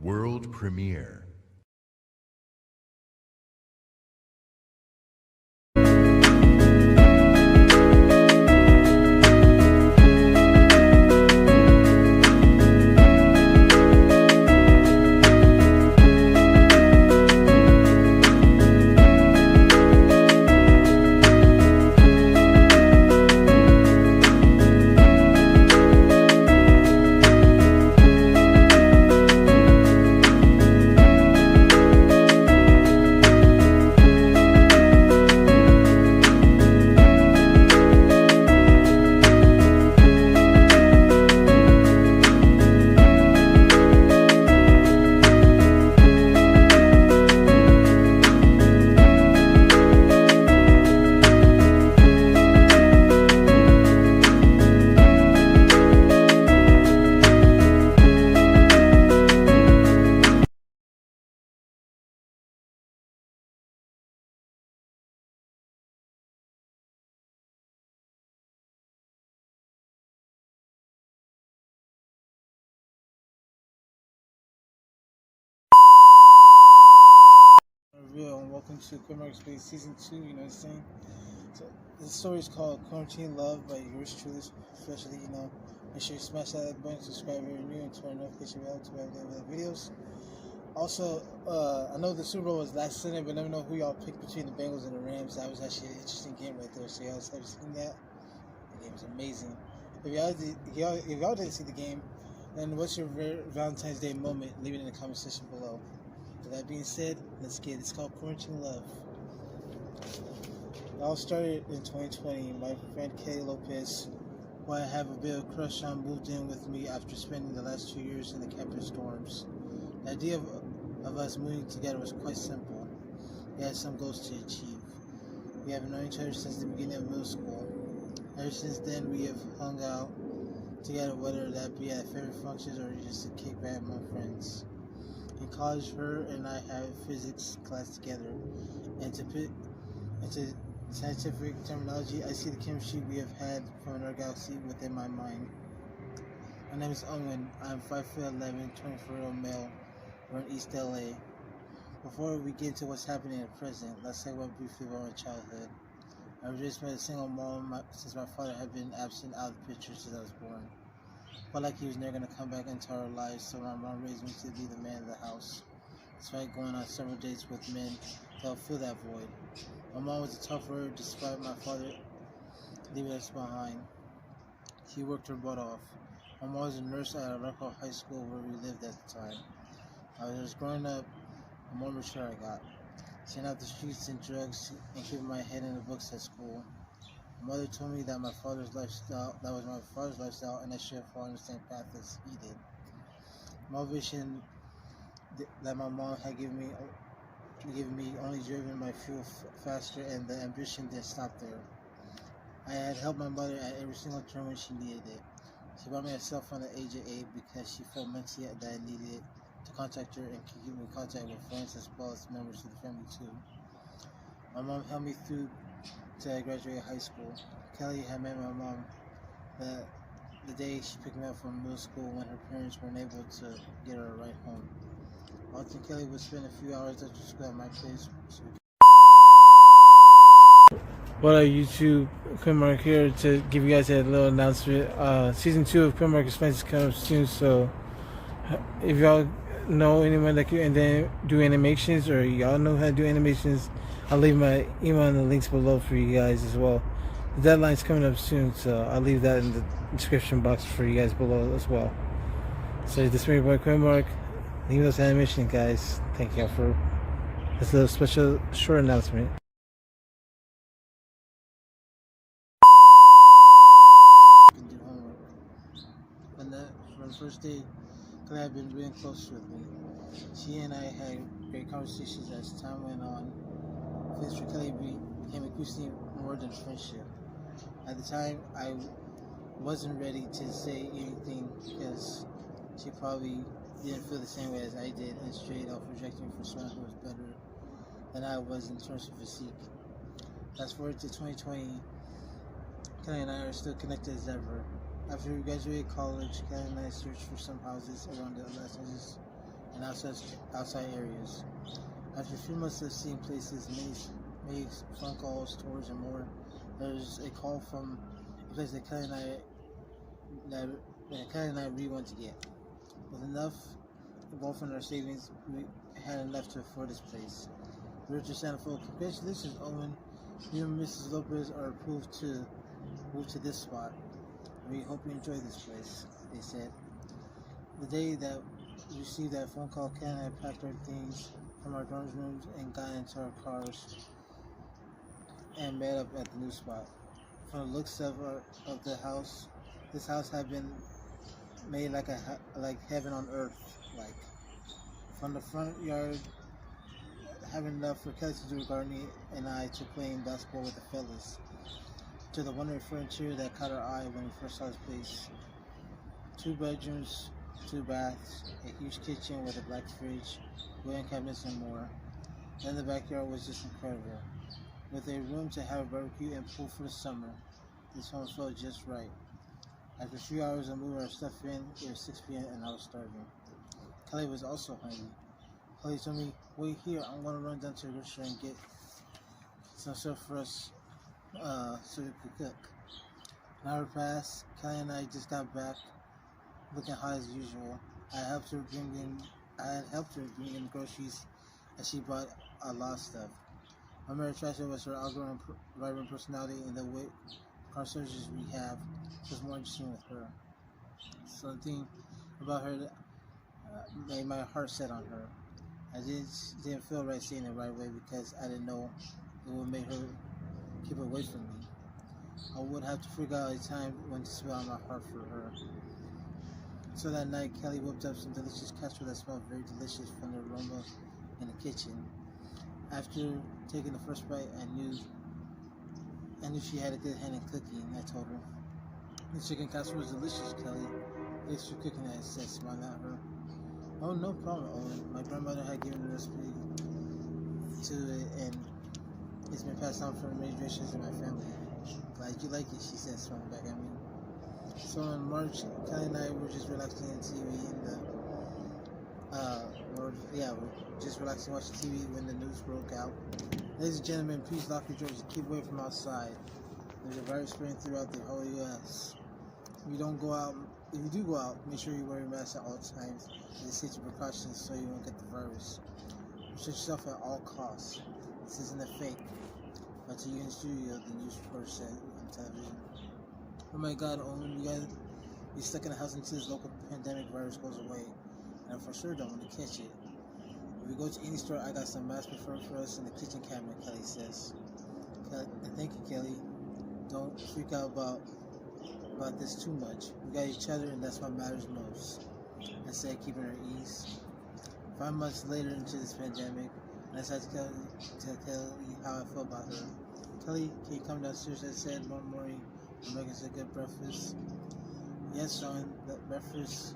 World premiere. Real and welcome to Quinn Mark Explains Season 2, you know what I'm saying? So, this story is called Quarantine Love by yours truly, especially, make sure you smash that like button, subscribe if you're new, and turn on notification bell to have the videos. Also, I know the Super Bowl was last Sunday, but let me know who y'all picked between the Bengals and the Rams. That was actually an interesting game right there, so y'all have seen that? The game was amazing. If y'all didn't see the game, then what's your Valentine's Day moment? Leave it in the comment section below. With that being said, let's get it. It's called Quarantine Love. It all started in 2020. My friend Kelly Lopez, who I have a bit of a crush on, moved in with me after spending the last 2 years in the campus dorms. The idea of us moving together was quite simple. We had some goals to achieve. We have known each other since the beginning of middle school. Ever since then, we have hung out together, whether that be at favorite functions or just to kick back among friends. In college, her and I had physics class together, and to put into scientific terminology, I see the chemistry we have had from another galaxy within my mind. My name is Owen. I'm 5'11", 24-year-old male. We're in East LA. Before we get into what's happening in the present, let's talk about briefly about my childhood. I was raised by a single mom since my father had been absent out of the picture since I was born. Felt like he was never going to come back into our lives, so my mom raised me to be the man of the house, despite going on several dates with men to help fill that void. My mom was a tough word despite my father leaving us behind. She worked her butt off. My mom was a nurse at a local high school where we lived at the time. As I was growing up, the more mature I got, staying out the streets and drugs and keeping my head in the books at school. My mother told me that was my father's lifestyle, and I should have followed the same path as he did. Motivation that my mom had given me only driven my fuel faster, and the ambition didn't stop there. I had helped my mother at every single turn when she needed it. She bought me a cell phone at the age of 8 because she felt mentally that I needed to contact her and keep me in contact with friends as well as members of the family too. My mom helped me through till I graduated high school. Kelly had met my mom the day she picked me up from middle school when her parents weren't able to get her a ride home. Often Kelly would spend a few hours after school at my place. What up, YouTube? Quinn Mark here to give you guys a little announcement. Season 2 of Quinn Mark Explains is coming up soon, so if y'all know anyone that can do animations, or y'all know how to do animations, I'll leave my email in the links below for you guys as well. The deadline's coming up soon, so I'll leave that in the description box for you guys below as well. So this is my boy Quinn Mark. Leave those animations, guys. Thank y'all for this little special short announcement. Do homework. And that from the first day, Clay had been really close with me. She and I had great conversations as time went on. Feelings for Kelly became increasingly more than friendship. At the time, I wasn't ready to say anything because she probably didn't feel the same way as I did and straight off rejecting me for someone who was better than I was in terms of physique. Fast forward to 2020, Kelly and I are still connected as ever. After we graduated college, Kelly and I searched for some houses around the Los Angeles and outside areas. After a few months of seeing places, many phone calls, tours, and more, there's a call from a place that Kelly and I really want to get. With enough involved in our savings, we had enough to afford this place. The Richard Santafold, congratulations, Owen. You and Mrs. Lopez are approved to move to this spot. We hope you enjoy this place, they said. The day that we received that phone call, Ken and I packed our things from our dorm rooms and got into our cars and met up at the new spot. From the looks of the house, this house had been made like heaven on earth. Like from the front yard, having enough for Kelly to do gardening and I to playing basketball with the fellas, to the wonderful furniture that caught our eye when we first saw this place. 2 bedrooms, 2 baths, a huge kitchen with a black fridge, wooden cabinets, and more. Then the backyard was just incredible, with a room to have a barbecue and pool for the summer. This home felt just right. After 3 hours of moving our stuff in, it was 6 p.m. and I was starving. Kelly was also hungry. Kelly told me, "Wait here, I'm going to run down to the restaurant and get some stuff for us so we could cook." An hour passed. Kelly and I just got back, looking hot as usual. I had helped her bring in groceries, and she bought a lot of stuff. My main attraction was her outgoing, vibrant personality, and the way conversations we have was more interesting with her. Something about her made my heart set on her. I didn't feel right saying it right away because I didn't know it would make her keep away from me. I would have to figure out a time when to spill out my heart for her. So that night, Kelly whipped up some delicious casserole that smelled very delicious from the aroma in the kitchen. After taking the first bite, I knew she had a good hand in cooking. I told her, "The chicken casserole was delicious, Kelly. Thanks for cooking it," I said, smiling at her. "Oh, no problem, Owen. My grandmother had given the recipe to it, and it's been passed on from many generations in my family." "Glad you like it," she said, smiling back at me. So in March, Kelly and I were just relaxing on TV we're just relaxing watching TV when the news broke out. "Ladies and gentlemen, please lock your doors and keep away from outside. There's a virus spreading throughout the whole U.S. If you do go out, make sure you wear your mask at all times and safety precautions so you won't get the virus. Protect yourself at all costs. This isn't a fake." But to you in the studio, the news reporter said on television. "Oh my God, Owen, you gotta be stuck in the house until this local pandemic virus goes away. And I for sure don't want to catch it. If we go to any store, I got some masks preferred for us in the kitchen cabinet," Kelly says. "Thank you, Kelly. Don't freak out about this too much. We got each other, and that's what matters most," I said, keeping her ease. 5 months later into this pandemic, and I decided to tell Kelly how I felt about her. "Kelly, can you come downstairs?" I said one morning. "I'm making us a good breakfast." "Yes, son, that breakfast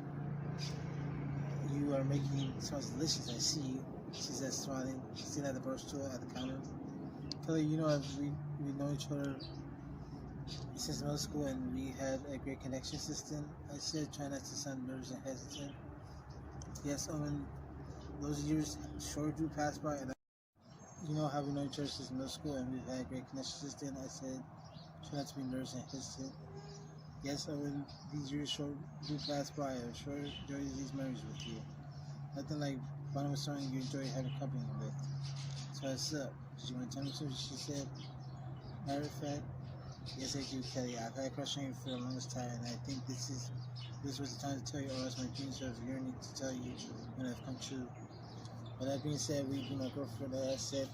you are making sounds delicious. I see you," she said, smiling, sitting at the bar stool at the counter. "Kelly, you know we know each other since middle school, and we had a great connection system," I said, trying not to sound nervous and hesitant. "Yes, Owen, those years sure do pass by, and you know how we know each other since middle school, and we've had a great connection system," I said, trying not to be nervous and hesitant. "Yes, Owen, these years sure do pass by. I sure enjoy these memories with you. Nothing like bonding with someone you enjoy having company with." So I said, "Did you want to tell me something?" she said. "Matter of fact, yes, I do, Kelly. I've had a crush on you for the longest time, and I think this was the time to tell you, or else my dreams of yearning to tell you when have come true. But that being said, will you be my girlfriend?" I said,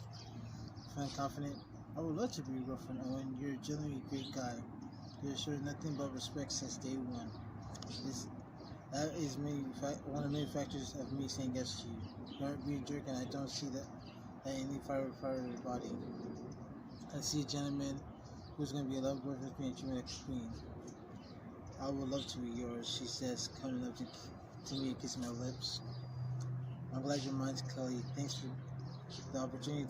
feeling confident. "I would love to be your girlfriend, Owen. You're a genuinely great guy. You've showed nothing but respect since day one. That is one of the many factors of me saying yes to you. You aren't being a jerk, and I don't see that any fire of your body. I see a gentleman who's going to be a love boyfriend with me and treat me like a queen. I would love to be yours," she says, coming up to me and kissing my lips. "I'm glad you're mine, Kelly. Thanks for the opportunity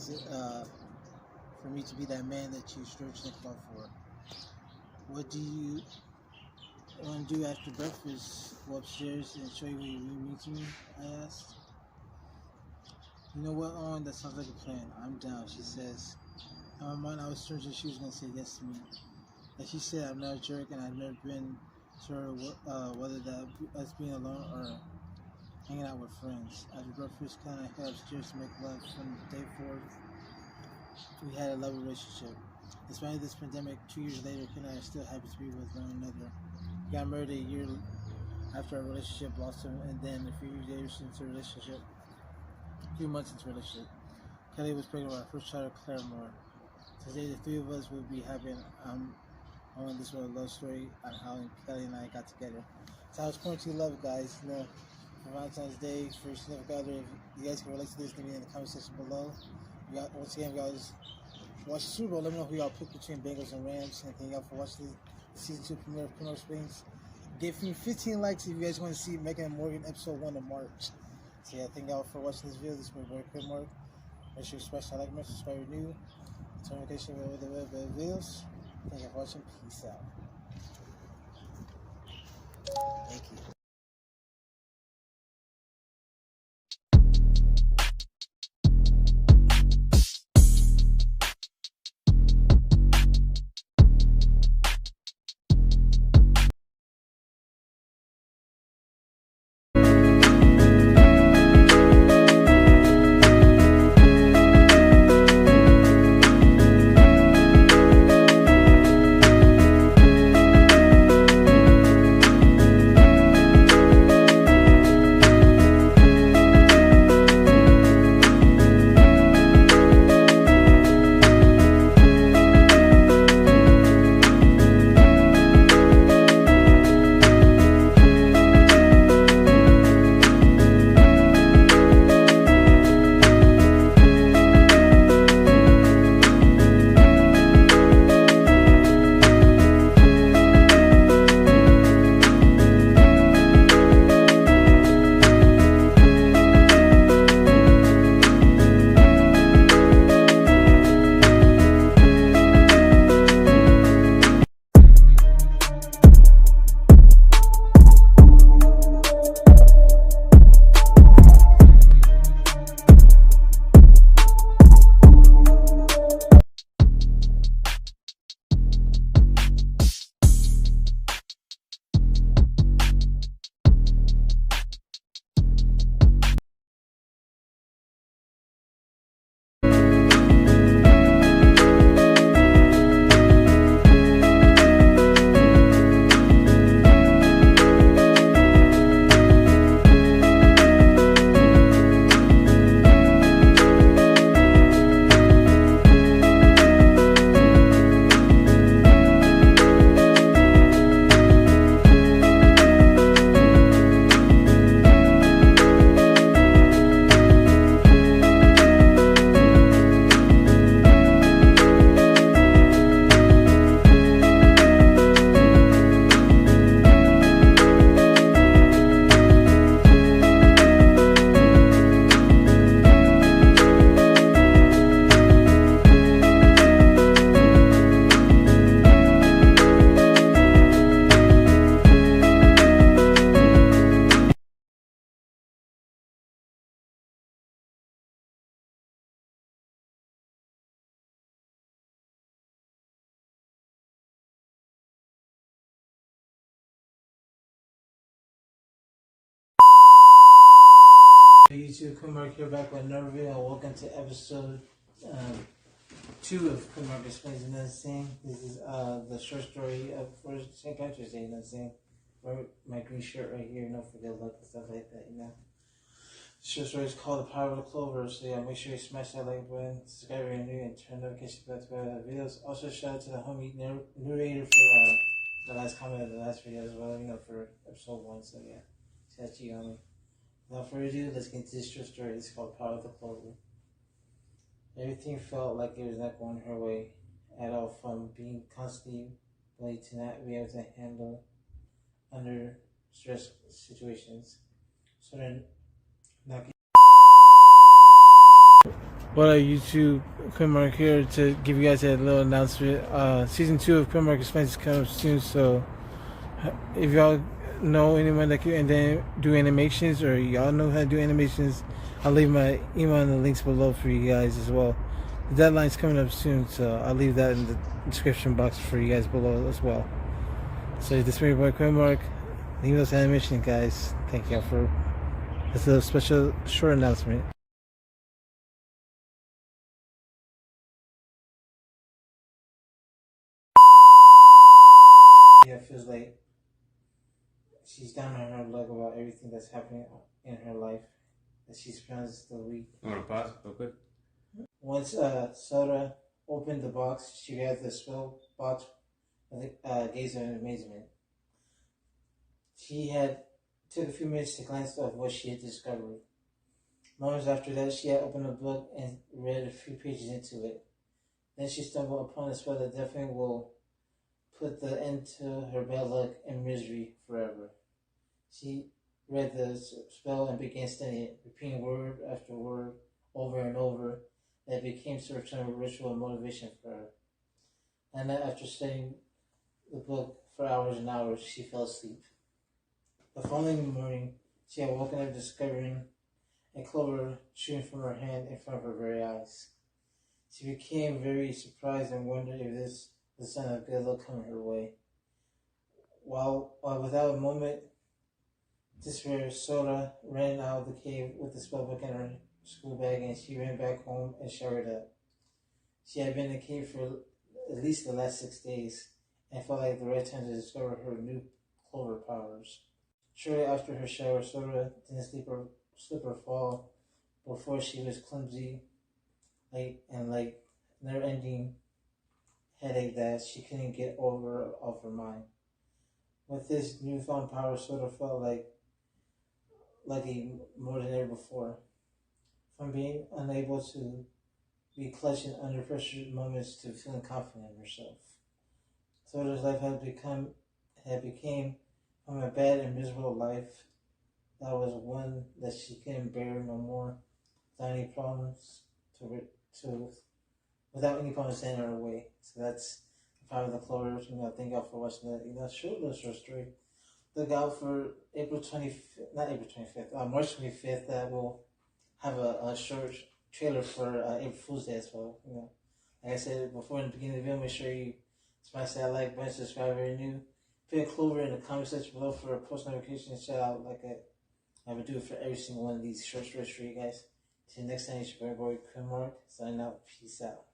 for me to be that man that you searched and fought for. What do you want to do after breakfast? Go upstairs and show you what you really mean to me?" I asked. You know what, Owen? That sounds like a plan. I'm down, she says. In my mind, I was certain she was going to say yes to me. As she said, I'm not a jerk, and I've never been sure whether that us being alone or hanging out with friends. As we both first kind of head upstairs to make love from the day forward, we had a lovely relationship. Despite this pandemic, 2 years later, Ken and I are still happy to be with one another. We got married a year after our relationship blossomed, and then a few years into a relationship, a few months into a relationship, Kelly was pregnant with our first child, Claremore. Today, the three of us will be having on this little love story on how Kelly and I got together. So I was quarantine love, guys. You know, for Valentine's Day, for your significant other, if you guys can relate to this, leave it in the comment section below. Once again, you guys watch the Super Bowl. Let me know who y'all pick between Bengals and Rams. And thank y'all for watching the season 2 premiere of Quinn Mark Explains. Give me 15 likes if you guys want to see Megan and Morgan episode 1 in March. So yeah, thank y'all for watching this video. This is my boy Quinn Mark. Make sure you smash that like button, subscribe if you're new. Turn notification with the videos. Thank you for watching. Peace out. Thank you. Hey YouTube, Quinn Mark here back with another video, and welcome to episode 2 of Quinn Mark Explains. Another thing. This is the short story of for St. Patrick's Day. Another thing. My green shirt right here, for good luck and stuff like that. The short story is called The Power of the Clover. So yeah, make sure you smash that like button, subscribe if you're new, and turn notifications back to videos. Also shout out to the homie narrator for the last comment of the last video as well. For episode 1. So yeah, shout out to you, homie. Without further ado, let's get into this short story. It's called Power of the Clover. Everything felt like it was not going her way at all, from being constantly bullied to not be able to handle under stress situations. So then, what up, YouTube? Quinn Mark here to give you guys a little announcement. Season 2 of Quinn Mark Explains is coming soon, so if y'all know anyone that can and then do animations, or y'all know how to do animations, I'll leave my email in the links below for you guys as well. The deadline's coming up soon, so I'll leave that in the description box for you guys below as well. So this is my boy Quinn Mark. Leave those animations, guys. Thank you for this little special short announcement. Yeah, it feels like she's down on her luck about everything that's happening in her life that she spends the week. I'm gonna pause real quick. Once Soda opened the box, she grabbed the spell box with a gaze of amazement. She had took a few minutes to glance at what she had discovered. Moments after that, she had opened a book and read a few pages into it. Then she stumbled upon a spell that definitely will put the end to her bad luck and misery forever. She read the spell and began studying it, repeating word after word over and over. That became sort of a ritual motivation for her. And then after studying the book for hours and hours, she fell asleep. The following morning, she had woken up discovering a clover shooting from her hand in front of her very eyes. She became very surprised and wondered if this was a sign of good luck coming her way. While without a moment despair, Soda ran out of the cave with the spellbook in her school bag, and she ran back home and showered up. She had been in the cave for at least the last 6 days and felt like the right time to discover her new clover powers. Shortly after her shower, Soda didn't slip or fall before she was clumsy, like never-ending headache that she couldn't get over off her mind. With this newfound power, Soda felt like lucky more than ever before. From being unable to be clutching under pressure moments to feeling confident in herself. Soda's life became from a bad and miserable life that was one that she couldn't bear no more, without any problems without any problems standing in her way. So that's the power of the clovers. Thank y'all for watching that. Short story. Look out for March 25th. That will have a short trailer for April Fool's Day as well. Like I said before in the beginning of the video, make sure you smash that like button, subscribe if you're new. Put a clover in the comment section below for a post notification shout out like I would do it for every single one of these short stories for you guys. Till next time, it's your boy Quinn Mark. Signing out. Peace out.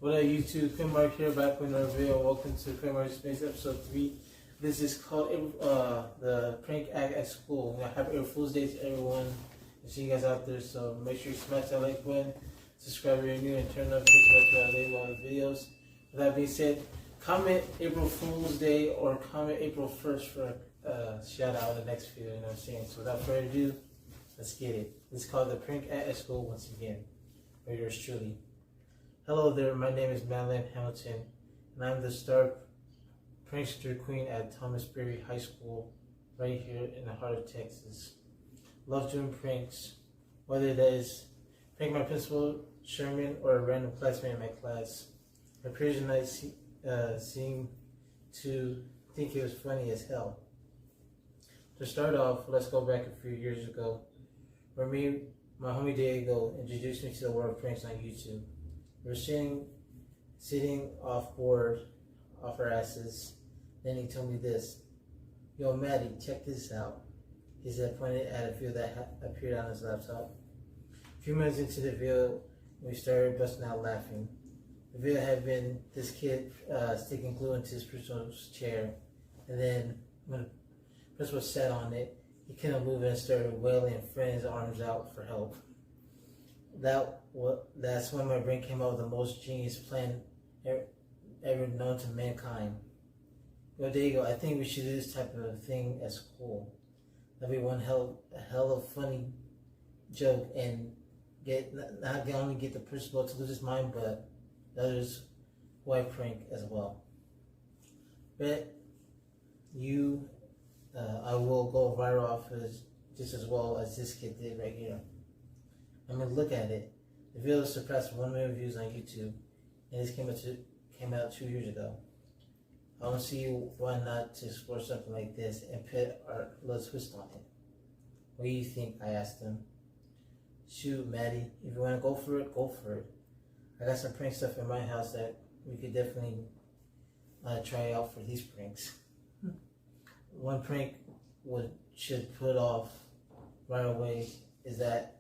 What up, YouTube? Quinn Mark here, back with another video. Welcome to Quinn Mark Explains episode 3. This is called the prank act at school. Happy April Fool's Day to everyone. I see you guys out there, so make sure you smash that like button, subscribe if you're new, and turn notifications to update all the videos. With that being said, comment April Fool's Day or comment April 1st for a shout out in the next video. You know what I'm saying? So without further ado, let's get it. This is called the prank act at school once again. By yours truly. Hello there, my name is Madeline Hamilton, and I'm the star prankster queen at Thomas Berry High School, right here in the heart of Texas. Love doing pranks, whether that is prank my principal, Sherman, or a random classmate in my class. My peers and I seem to think it was funny as hell. To start off, let's go back a few years ago, where my homie Diego introduced me to the world of pranks on YouTube. We were sitting off board, off our asses. Then he told me this. Yo, Maddie, check this out. He said, pointed at a video that appeared on his laptop. A few minutes into the video, we started busting out laughing. The video had been this kid sticking glue into his principal's chair. And then when the principal sat on it, he couldn't move and started wailing and spreading his arms out for help. That's when my brain came up with the most genius plan ever known to mankind. Yo, there you go. I think we should do this type of thing at school. That'd be a hell of funny joke, and not only get the principal to lose his mind, but the others who I prank as well. Bet you I will go viral off just as well as this kid did right here. I mean, look at it. The video surpassed 1 million views on YouTube, and this came out 2 years ago. I don't see why not to explore something like this and put our little twist on it. What do you think? I asked him. Shoot, Maddie, if you want to go for it, go for it. I got some prank stuff in my house that we could definitely try out for these pranks. One prank should put off right away is that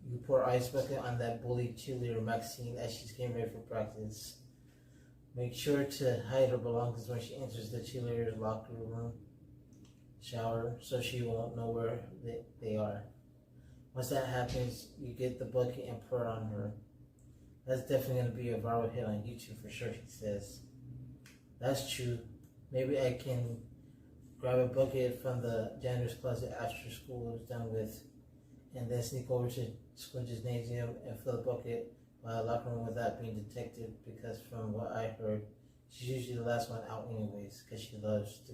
you pour ice bucket on that bully cheerleader Maxine as she's getting ready for practice. Make sure to hide her belongings when she enters the cheerleader's locker room, shower, so she won't know where they are. Once that happens, you get the bucket and pour it on her. That's definitely going to be a viral hit on YouTube for sure, he says. That's true. Maybe I can grab a bucket from the janitor's closet after school is done with, and then sneak over to school gymnasium and fill the bucket by the locker room without being detected, because from what I heard, she's usually the last one out anyways, because she loves to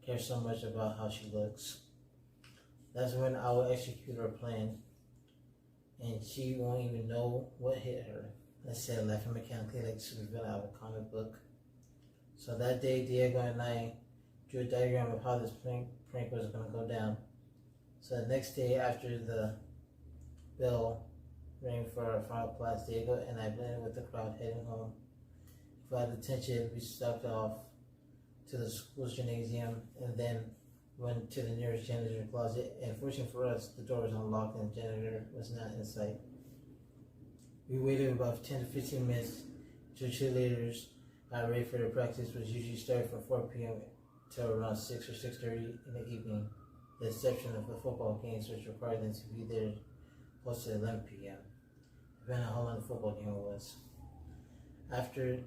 care so much about how she looks. That's when I will execute her plan, and she won't even know what hit her. I said, laughing mechanically like a supervillain out of a comic book. So that day, Diego and I drew a diagram of how this prank was going to go down. So the next day, after the bell rang for our final class, Diego and I blended with the crowd heading home. For our attention, we stopped off to the school's gymnasium and then went to the nearest janitor's closet. And fortunately for us, the door was unlocked and the janitor was not in sight. We waited about 10 to 15 minutes till cheerleaders got ready for their practice, which usually started from 4 p.m. till around 6 or 6:30 in the evening. The exception of the football games, which required them to be there close to 11 p.m. depending on how long the football game was. After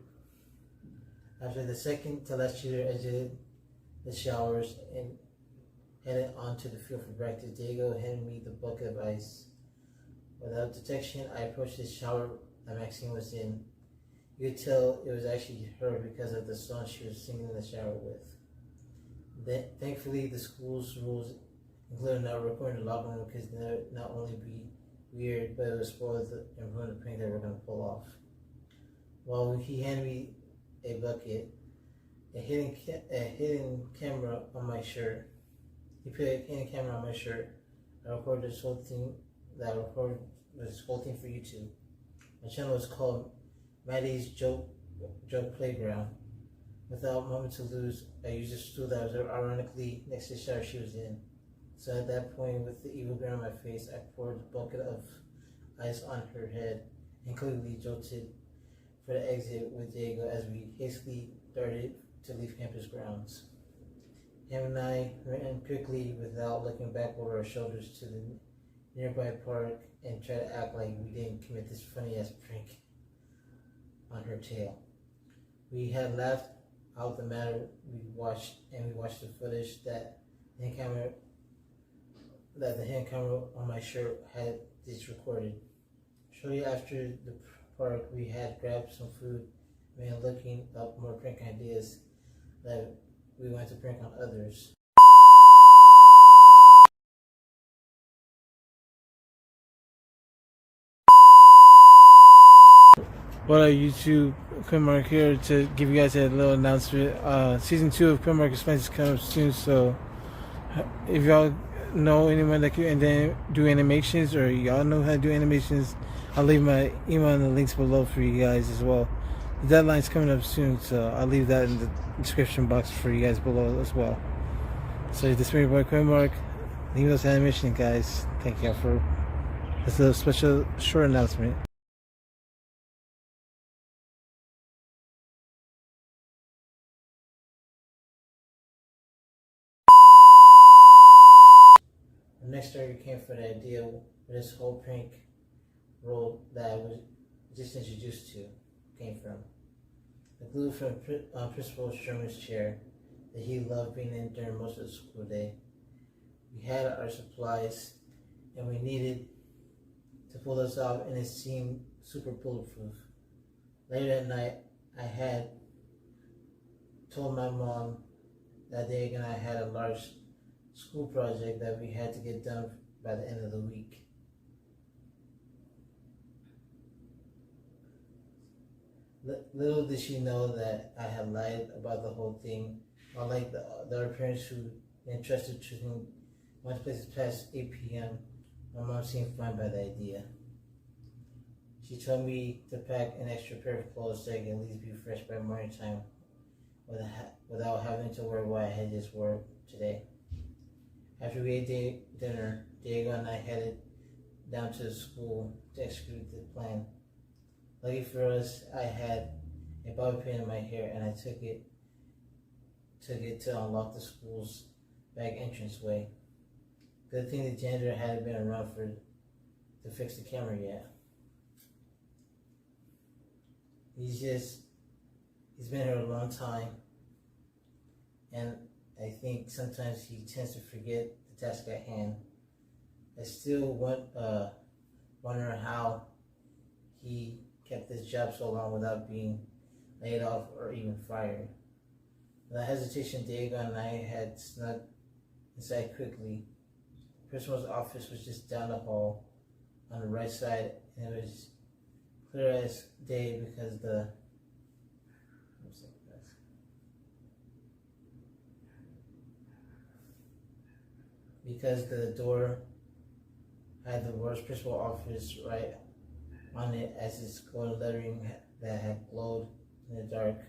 the second to last cheerleader exited the showers and headed onto the field for practice, Diego handed me the bucket of ice. Without detection, I approached the shower that Maxine was in. You could tell it was actually her because of the song she was singing in the shower with. Thankfully, the school's rules included not recording the locker room because it would not only be weird, but it would spoil and ruin the prank that we're going to pull off. While he handed me a bucket, a hidden camera on my shirt. He put a hidden camera on my shirt. I recorded this whole thing. For YouTube. My channel is called Maddie's Joke Playground. Without a moment to lose, I used a stool that was ironically next to the shower she was in. So at that point, with the evil grin on my face, I poured a bucket of ice on her head and clearly jolted for the exit with Diego as we hastily darted to leave campus grounds. Him and I ran quickly without looking back over our shoulders to the nearby park and tried to act like we didn't commit this funny-ass prank on her tail. We had laughed out the matter we watched the footage that the hand camera on my shirt had this recorded. Shortly after the park, we had grabbed some food and began looking up more prank ideas that we wanted to prank on others. What up, YouTube? Quinn Mark here to give you guys a little announcement. Season 2 of Quinn Mark Explains is coming up soon, so if y'all know anyone that can do animations, or y'all know how to do animations, I'll leave my email in the links below for you guys as well. The deadline's coming up soon, so I'll leave that in the description box for you guys below as well. So this is my boy Quinn Mark. Leave those animations, guys. Thank y'all for this little special short announcement. The next story came for the idea where this whole prank role that I was just introduced to came from. The glue from Principal Sherman's chair that he loved being in during most of the school day. We had our supplies and we needed to pull this off, and it seemed super bulletproof. Later that night, I had told my mom that Diego and I had a large school project that we had to get done by the end of the week. Little did she know that I had lied about the whole thing. Unlike the other parents who entrusted children once places past 8 p.m., my mom seemed fine by the idea. She told me to pack an extra pair of clothes so I could at least be fresh by morning time without having to worry what I had just wore today. After we ate dinner, Diego and I headed down to the school to execute the plan. Lucky for us, I had a bobby pin in my hair and I took it to unlock the school's back entranceway. Good thing the janitor hadn't been around to fix the camera yet. He's been here a long time, and I think sometimes he tends to forget the task at hand. I still wonder how he kept this job so long without being laid off or even fired. Without hesitation, Diego and I had snuck inside quickly. The principal's office was just down the hall on the right side, and it was clear as day because the door had the worst principal office right on it, as its gold lettering that had glowed in the dark,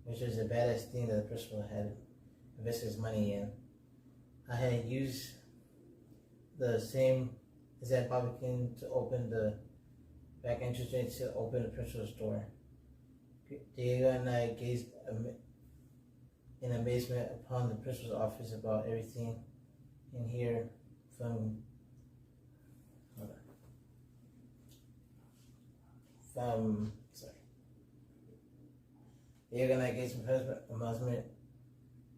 which was a badass thing that the principal had invested his money in. I had used the same exact bobby pin to open the back entranceway to open the principal's door. Diego and I gazed in amazement upon the principal's office about everything in here, Diego and I gazed in amazement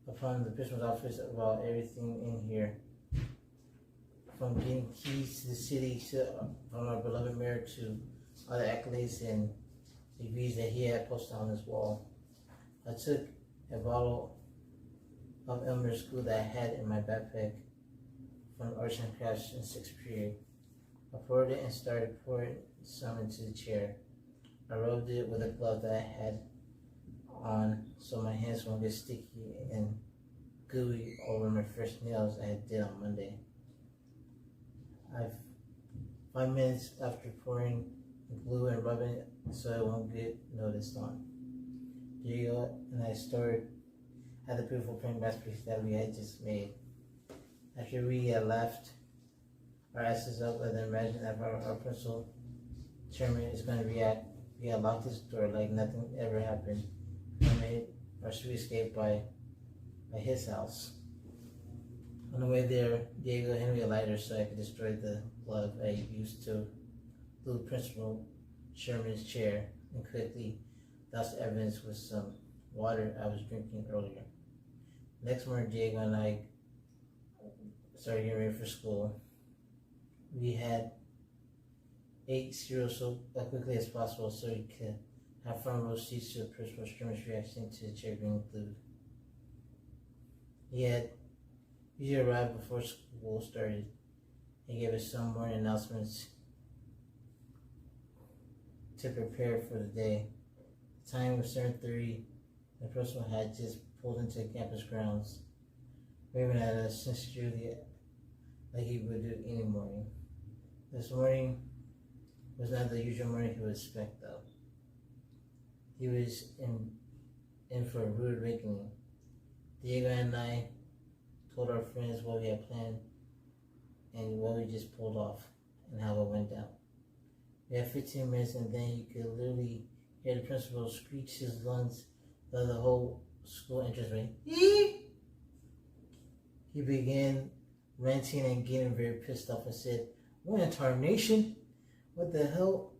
upon the principal's office about everything in here, from getting keys to the city from our beloved mayor to all the accolades and degrees that he had posted on his wall. I took a bottle of Elmer's glue that I had in my backpack from arts and crafts in 6th period. I poured it and started pouring some into the chair. I rubbed it with a glove that I had on so my hands won't get sticky and gooey over my fresh nails I did on Monday. 5 minutes after pouring the glue and rubbing it so it won't get noticed on, Diego and I had the beautiful prank masterpiece that we had just made. After we had laughed our asses up, I then imagined that our principal chairman is going to react he had locked his door like nothing ever happened. I made our sweet escape by his house. On the way there, Diego handed me a lighter so I could destroy the glove I used to loot Principal Sherman's chair and quickly doused evidence with some water I was drinking earlier. Next morning, Diego and I started getting ready for school. We had ate cereal so quickly as possible so we could have front row seats to the Principal Sherman's reaction to the chair being glued. He had usually arrived before school started. He gave us some morning announcements to prepare for the day. The time was 7:30. The principal had just pulled into campus grounds, waving at us sincerely like he would do any morning. This morning was not the usual morning he would expect though. He was in for a rude awakening. Diego and I told our friends what we had planned and what we just pulled off and how it went down. We had 15 minutes and then you could literally hear the principal screech his lungs through the whole school entranceway. He began ranting and getting very pissed off and said, "What in tarnation? What the hell?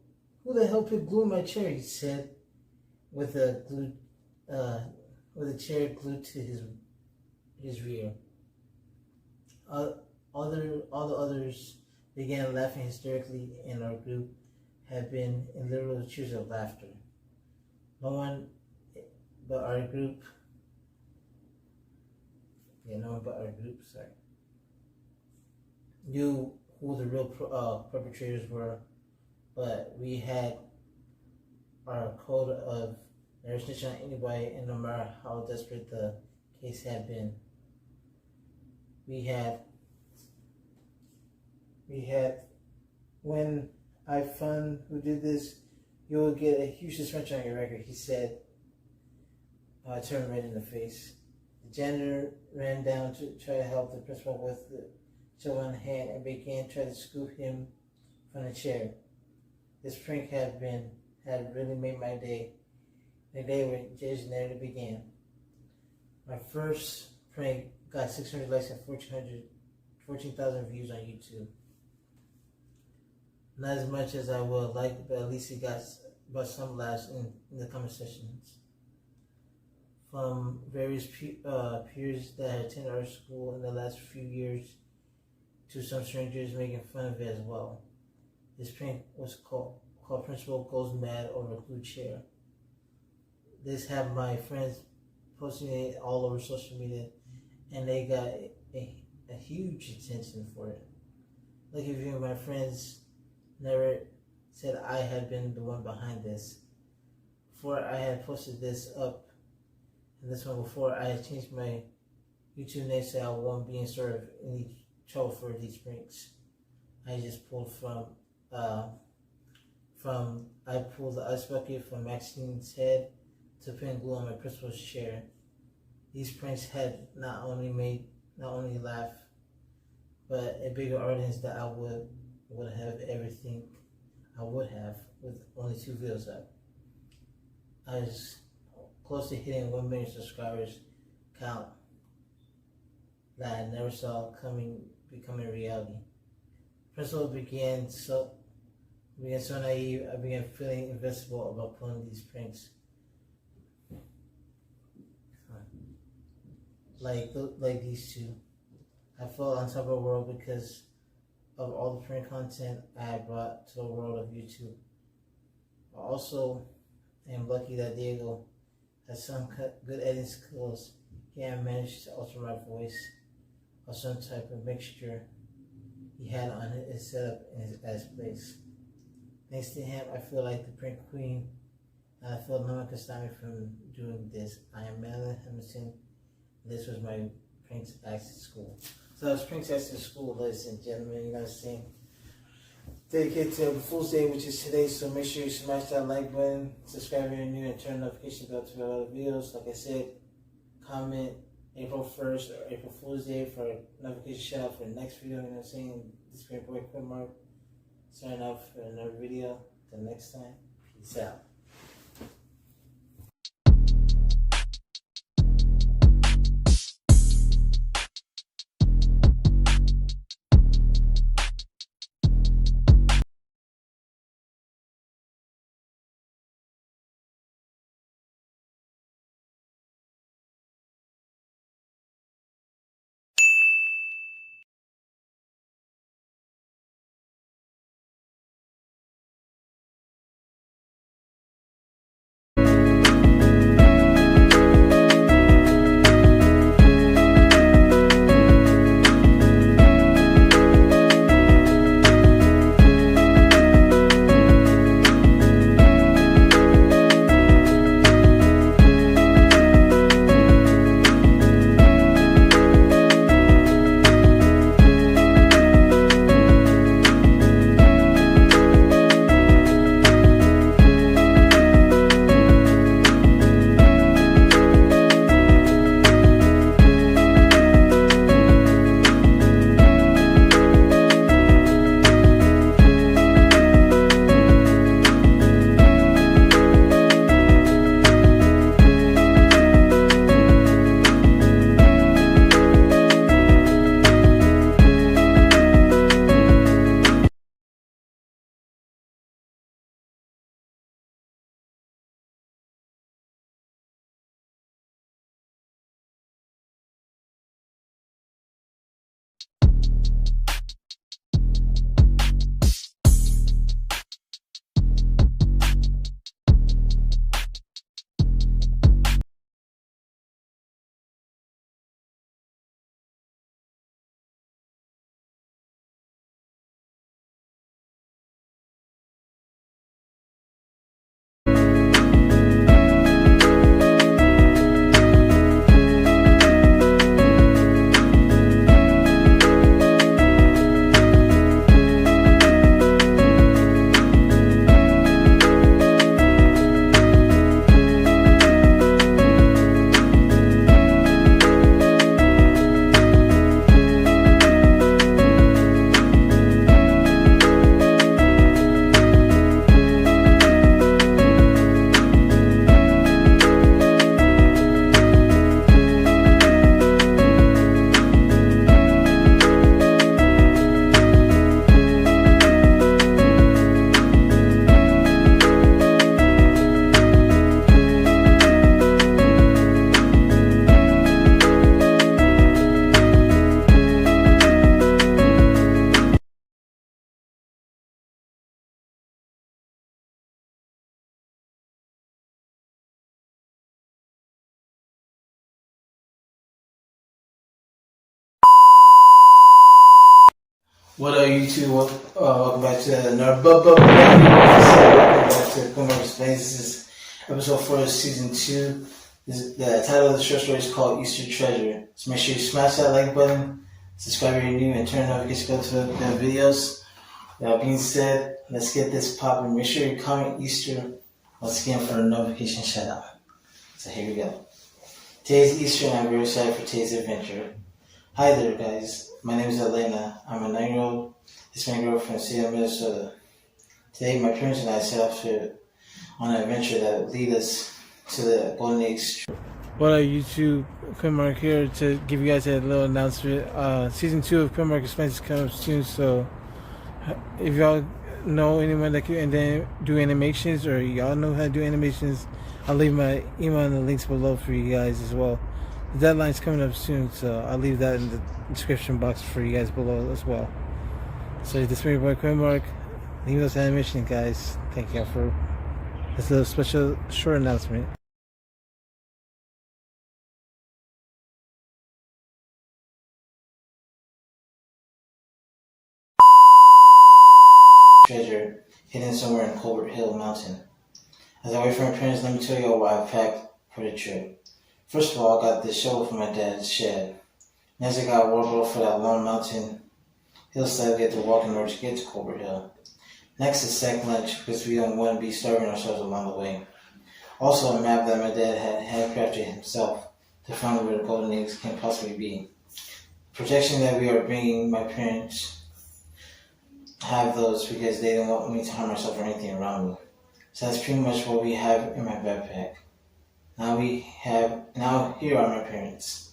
Who the hell put glue in my chair?" he said, with a chair glued to his rear. All the others began laughing hysterically, and our group had been in literal cheers of laughter. No one but our group, knew who the real perpetrators were, but we had our code of never snitch on anybody, and no matter how desperate the case had been, we had when I found who did this, you will get a huge suspension on your record, he said. I turned red in the face. The janitor ran down to try to help the principal with the shovel in hand and began trying to scoop him from the chair. This prank had really made my day. The day when Jay's narrative began. My first prank got 600 likes and 14,000 views on YouTube. Not as much as I would like, but at least it got about some laughs in the comment sections. From various peers that had attended our school in the last few years to some strangers making fun of it as well. This prank was called Principal Goes Mad Over a Glue Chair. This had my friends posting it all over social media, and they got a huge attention for it. Like, if you my friends never said I had been the one behind this. Before I had posted this up, and this one before I had changed my YouTube name so I won't be in sort of any trouble for these pranks. I just pulled I pulled the ice bucket from Maxine's head to pin glue on my principal's chair. These pranks had not only laugh, but a bigger audience that I would have everything I would have with only 2 videos up. I was close to hitting 1 million subscribers count that I never saw becoming reality. Principal began so naive, I began feeling invincible about pulling these pranks. Like these two. I felt on top of the world because of all the prank content I had brought to the world of YouTube. I also am lucky that Diego has some good editing skills. He had managed to alter my voice or some type of mixture he had on his setup at his place. Thanks to him, I feel like the prank queen, and I feel no one can stop me from doing this. I am Madeline Hamilton. This was my Pranks Acts at School. So that was Pranks Acts at School, ladies and gentlemen. You know what I'm saying? Dedicated to Fool's Day, which is today, so make sure you smash that like button, subscribe if you're new, and turn the notification bell to all the videos. Like I said, comment April 1st or April Fool's Day for a notification shout out for the next video. You know what I'm saying? This is your boy Quinn Mark, signing off for another video. Till next time, peace out. What up, YouTube? Welcome back to welcome back to Quinn Mark Explains. This is episode 4 of season 2. The title of the short story is called Easter Treasure. So make sure you smash that like button, subscribe if you're new, and turn on notifications to the videos. That being said, let's get this popping. Make sure you comment Easter once again for a notification shout out. So here we go. Today's Easter, and I'm very excited for today's adventure. Hi there, guys. My name is Elena. I'm a 9-year-old Hispanic girl from the state of Minnesota. Today, my parents and I set off on an adventure that would lead us to the Golden Eggs. What up, YouTube? Quinn Mark here to give you guys a little announcement. Season 2 of Quinn Mark Explains is coming up soon, so if y'all know anyone that can do animations, or y'all know how to do animations, I'll leave my email in the links below for you guys as well. The deadline's coming up soon, so I'll leave that in the description box for you guys below as well. So this is my boy Quinn Mark. Leave those animations, guys. Thank you for this little special short announcement. Treasure hidden somewhere in Colbert Hill Mountain. As I wait for my parents, let me tell you what I packed for the trip. First of all, I got this shovel from my dad's shed. Next, I got a wardrobe for that long mountain hillside we had to walk in order to get to Colbert Hill. Next is sack lunch, because we don't want to be starving ourselves along the way. Also, a map that my dad had handcrafted himself to find where the golden eggs can possibly be. Protection that we are bringing, my parents have those because they don't want me to harm myself or anything around me. So that's pretty much what we have in my backpack. Now here are my parents.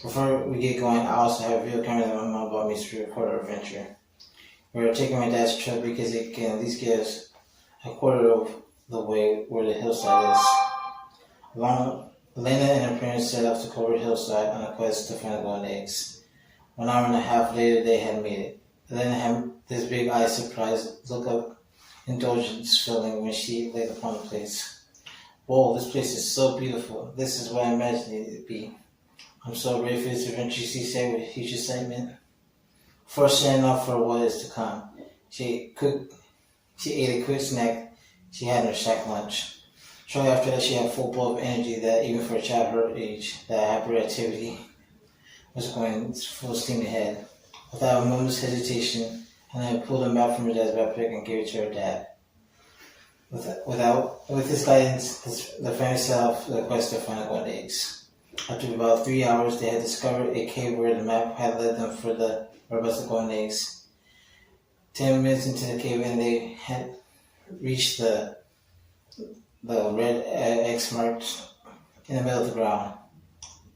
Before we get going, I also have a video camera that my mom bought me to record our adventure. We're taking my dad's truck because it can at least get us a quarter of the way where the hillside is. Elena and her parents set off to Colbert Hillside on a quest to find the golden eggs. 1 hour and a half later, they had made it. Elena had this big eye surprised look of indulgence filling when she laid upon the place. Whoa, this place is so beautiful. This is what I imagined it to be. I'm so ready for this adventure, she said with huge excitement. Before setting off for what is to come, she ate a quick snack she had in her sack lunch. Shortly after that, she had a full bowl of energy that, even for a child her age, that hyperactivity was going full steam ahead. Without a moment's hesitation, Hannah pulled a map from her dad's backpack and gave it to her dad. With his guidance, the family set off the quest to find the golden eggs. After about 3 hours, they had discovered a cave where the map had led them for the whereabouts of the golden eggs. 10 minutes into the cave, and they had reached the red X marked in the middle of the ground.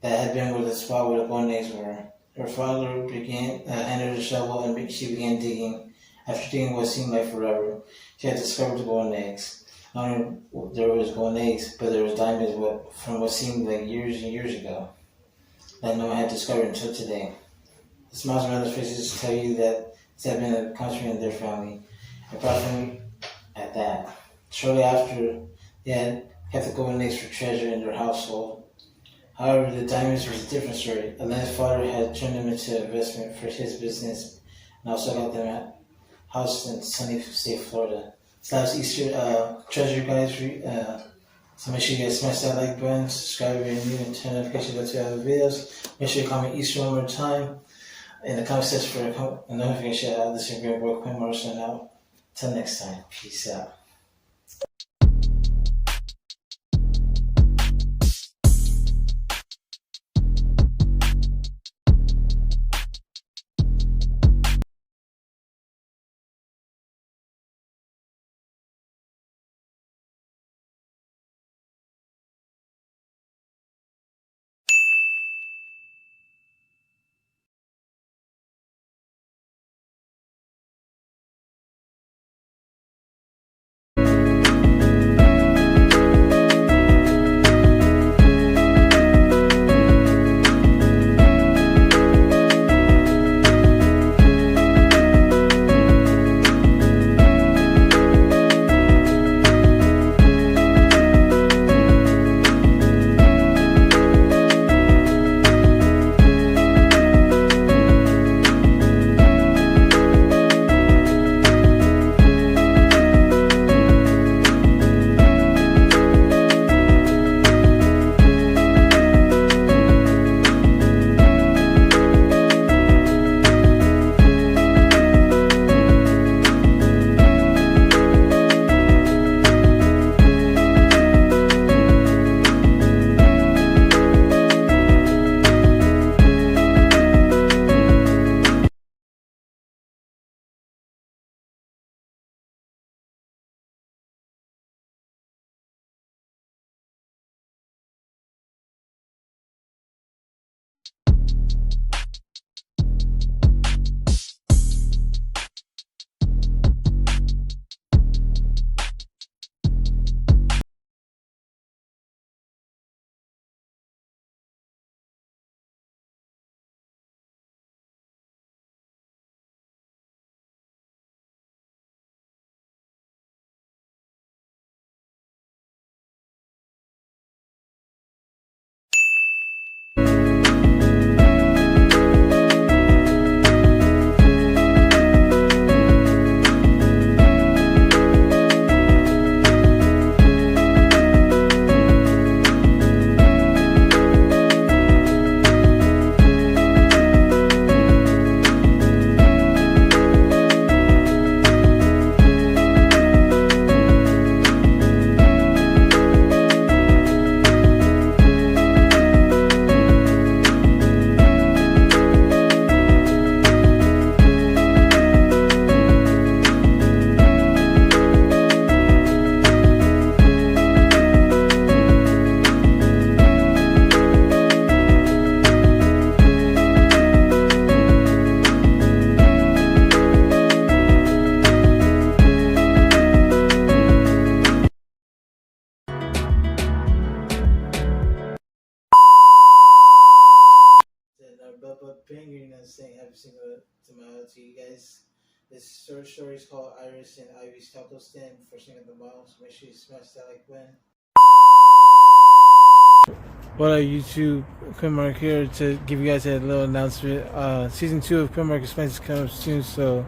That had been where the spot where the golden eggs were. Her father handed her a shovel, and she began digging. After digging what seemed like forever, she had discovered the golden eggs. Not only there was golden eggs, but there was diamonds from what seemed like years and years ago that no one had discovered until today. The smiles around their faces tell you that this had been a accomplishment in their family, and proud family at that. Shortly after, they had kept the golden eggs for treasure in their household. However, the diamonds was a different story. Elena's father had turned them into investment for his business, and also got them at house in sunny state Florida. So that was Easter treasure, guys. So make sure you guys smash that like button, subscribe if you're new, and turn notifications to other videos. Make sure you comment Easter one more time in the comment section for a notification shout out. This is your great boy Quinn Mark out. Till next time, peace out. but banging and saying every single tomorrow to you guys. This short story is called Iris and Ivy's Taco Stand for Single the Mile, so make sure you smash that like button. What up, YouTube? Quinn Mark here to give you guys a little announcement. Season 2 of Quinn Mark Explains is coming up soon, so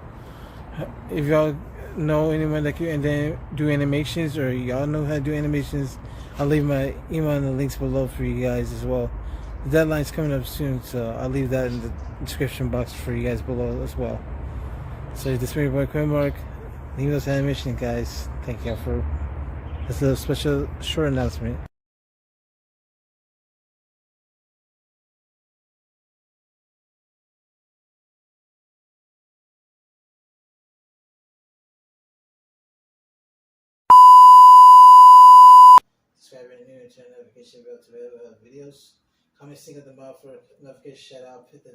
if y'all know anyone that can do animations, or y'all know how to do animations, I'll leave my email in the links below for you guys as well. The deadline's coming up soon, so I'll leave that in the description box for you guys below as well. So this is my boy Quinn Mark. Leave those animations, guys. Thank you for this little special short announcement. Subscribe and new and turn notification bell to videos. Comment single the mile for notification shout out. Hit the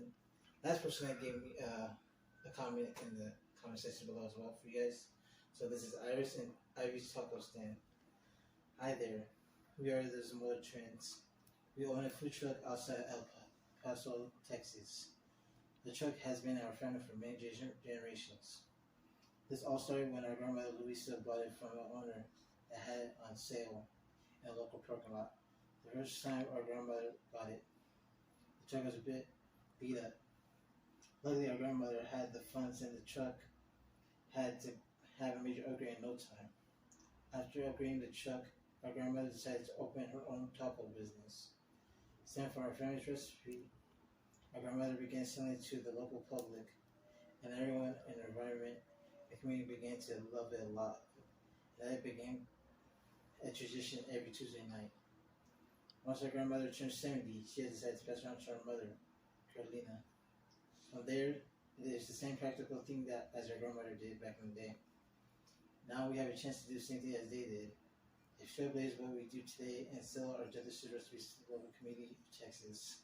last person that gave me a comment in the comment section below as well for you guys. So this is Iris and Ivy's Taco Stand. Hi there. We are the Zamora Trends. We own a food truck outside El Paso, Texas. The truck has been our family for many generations. This all started when our grandmother Louisa bought it from an owner that had it on sale in a local parking lot. The first time our grandmother got it, the truck was a bit beat up. Luckily, our grandmother had the funds and the truck had to have a major upgrade in no time. After upgrading the truck, our grandmother decided to open her own taco business. Stemmed from our family's recipe, our grandmother began selling it to the local public, and everyone in the environment, the community began to love it a lot. And it became a tradition every Tuesday night. Once our grandmother turned 70, she had decided to pass it on to our mother, Carolina. From there, it is the same practical thing that as our grandmother did back in the day. Now we have a chance to do the same thing as they did. If trailblaze what we do today and sell our delicious recipes to the local community of Texas.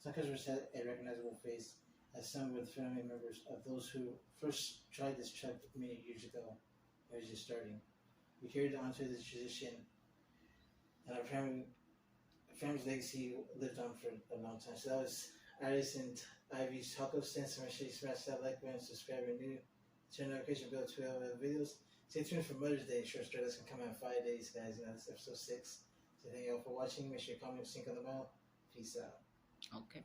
Some customers had a recognizable face, as some were the family members of those who first tried this truck many years ago. It was just starting. We carried on to this tradition, and our family's legacy lived on for a long time. So that was Iris and Ivy's Taco Stand. So make sure you smash that like button, subscribe if you're new, turn notification bell to videos. Stay tuned for Mother's Day short story that's gonna come out in 5 days, guys. That's episode 6. So thank you all for watching. Make sure you comment, sync on the bell. Peace out. Okay.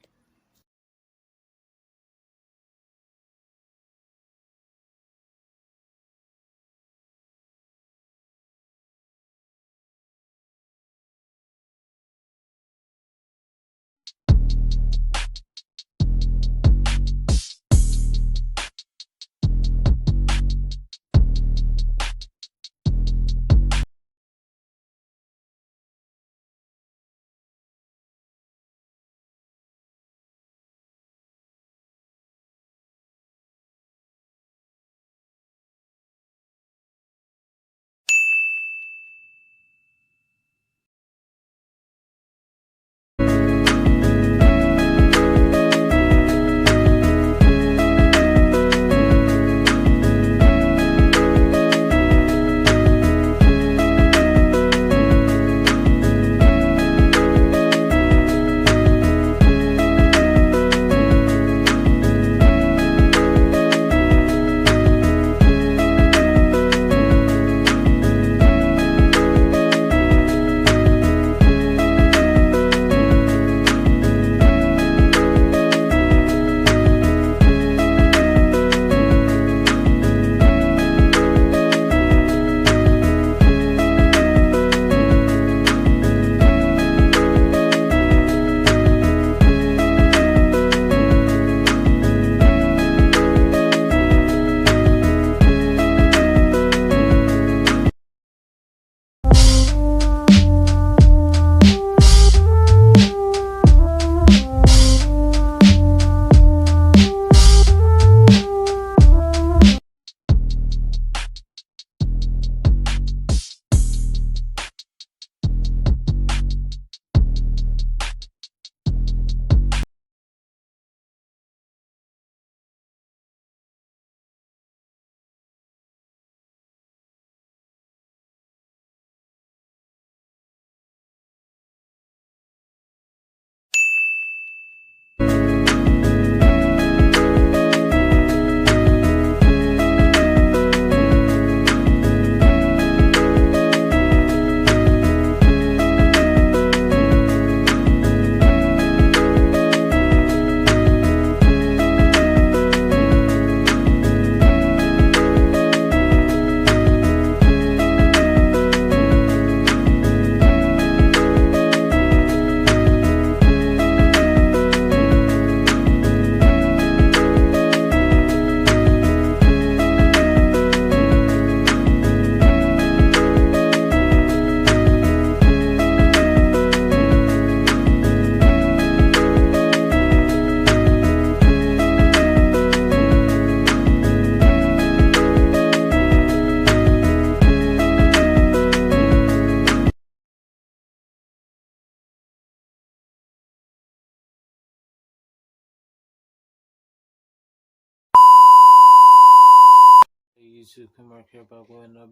YouTube? Quinn Mark here about going up,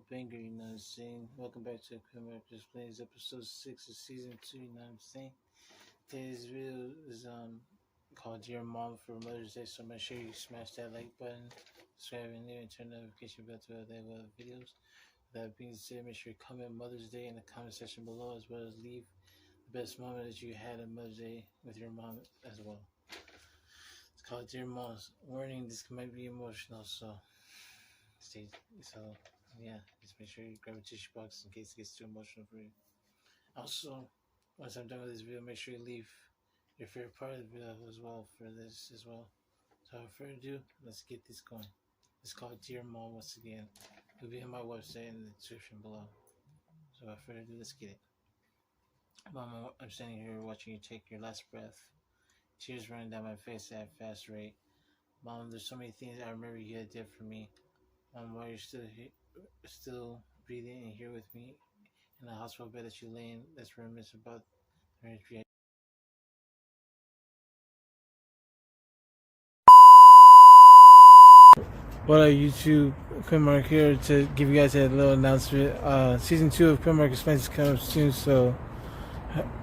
banger, you know what I'm saying? Welcome back to Quinn Mark Explains, episode 6 of season 2, you know what I'm saying? Today's video is called Dear Mom for Mother's Day, so make sure you smash that like button, subscribe if new, and turn the notification bell to other videos. With that being said, make sure you comment Mother's Day in the comment section below, as well as leave the best moment that you had on Mother's Day with your mom as well. It's called Dear Moms. Warning, this might be emotional, so stay. So yeah, just make sure you grab a tissue box in case it gets too emotional for you. Also, once I'm done with this video, make sure you leave your favorite part of the video as well for this as well. So without further ado, let's get this going. It's called Dear Mom once again. It'll be on my website in the description below. So without further ado, let's get it. Mom, I'm standing here watching you take your last breath. Tears running down my face at a fast rate. Mom, there's so many things I remember you did for me. While you're still breathing and here with me in the hospital bed that you lay in, let's reminisce about the ministry. What up, YouTube? Quinn Mark here to give you guys a little announcement. Season 2 of Quinn Mark Explains is coming up soon, so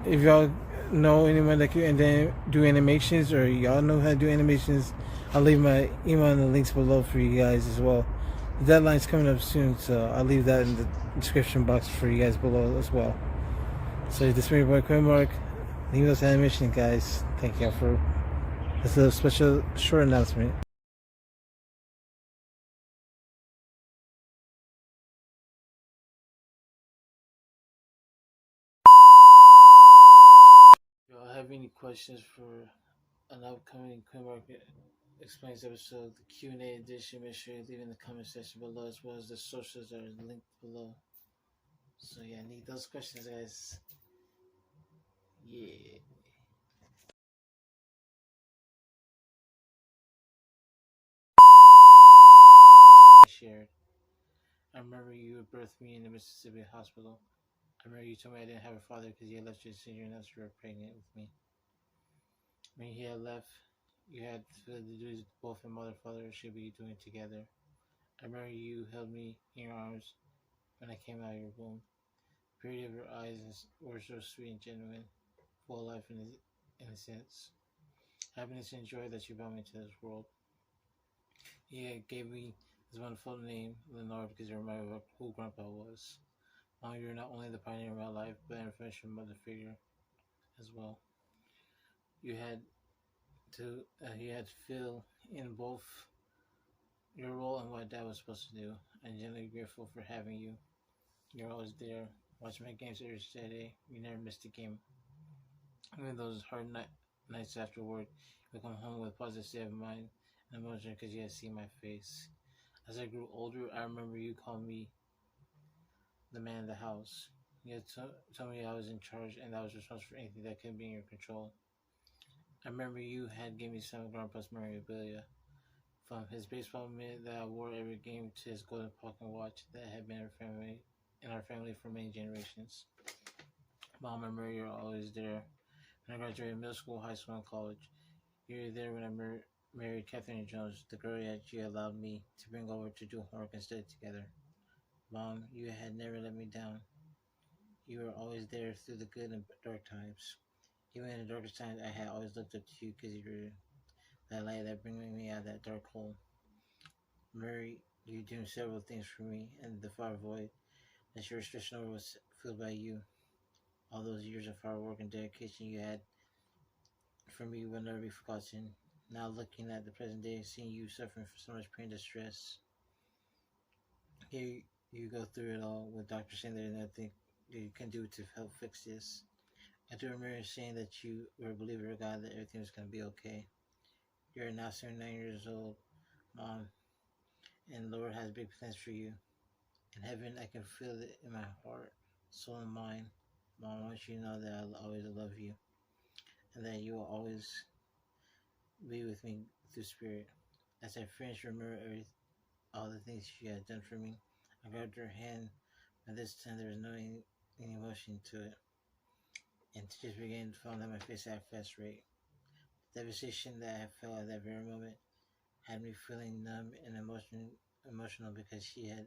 if y'all know anyone that can do animations, or y'all know how to do animations, I'll leave my email in the links below for you guys as well. The deadline's coming up soon, so I'll leave that in the description box for you guys below as well. So this is your boy Quinn Mark. Leave those animations, guys. Thank y'all for this little special short announcement. If y'all have any questions for an upcoming Quinn Mark Explains episode, the Q&A edition, make sure you leave in the comment section below, as well as the socials that are linked below. So yeah, I need those questions, guys. Yeah. Shared. I remember you birthed me in the Mississippi hospital. I remember you told me I didn't have a father because you had left you as senior and you were pregnant with me. When he had left, you had to do both a mother and father should be doing together. I remember you held me in your arms when I came out of your womb. The purity of your eyes were so sweet and genuine, full of life and innocence. Happiness and joy that you brought me to this world. You gave me this wonderful name, Lenore, because it reminded me of who Grandpa was. Mom, you're not only the pioneer of my life, but an influential mother figure as well. You had to fill in both your role and what Dad was supposed to do. I'm genuinely grateful for having you. You're always there, watching my games every Saturday. You never missed a game. Even those hard nights after work, you come home with a positive state of mind and emotion because you had seen my face. As I grew older, I remember you calling me the man of the house. You had told me I was in charge and I was responsible for anything that couldn't be in your control. I remember you had given me some of Grandpa's memorabilia, from his baseball mitt that I wore every game to his golden pocket watch that had been in our family for many generations. Mom, I remember you're always there. When I graduated middle school, high school, and college, you were there when I married Catherine Jones, the girl that you allowed me to bring over to do homework and study together. Mom, you had never let me down. You were always there through the good and dark times. Even in the darkest times, I had always looked up to you because you were that light that bringing me out of that dark hole. Mary, you doing several things for me, and the far void that your restriction over was filled by you. All those years of hard work and dedication you had for me will never be forgotten. Now looking at the present day, seeing you suffering from so much pain and distress, here you go through it all with doctors saying there's nothing you can do to help fix this. I do remember saying that you were a believer of God, that everything was going to be okay. You're now 79 years old, Mom, and the Lord has big plans for you. In heaven, I can feel it in my heart, soul, and mind. Mom, I want you to know that I'll always love you, and that you will always be with me through spirit. As I finish, remember all the things she had done for me. I grabbed her hand, but this time there was no any emotion to it, and tears began to fall down my face at a fast rate. The devastation that I felt at that very moment had me feeling numb and emotional because she had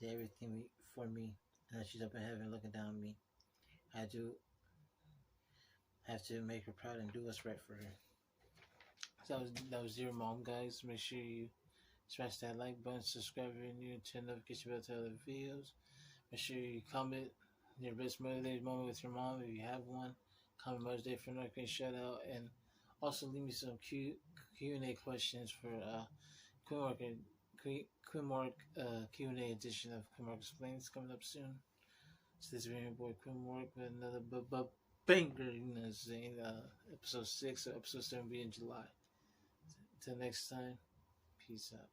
did everything for me, and she's up in heaven looking down on me. I do have to make her proud and do what's right for her. So that was Dear Mom, guys. Make sure you smash that like button, subscribe if you're new, and turn notification bell to other videos. Make sure you comment your best Mother's Day moment with your mom if you have one. Comment Mother's Day for another great shout out, and also leave me some Q&A questions for Quinn Mark Q&A edition of Quinn Mark Explains coming up soon. So this is your boy Quinn Mark with another banger, saying episode 6 or episode 7 will be in July. Until next time, peace out.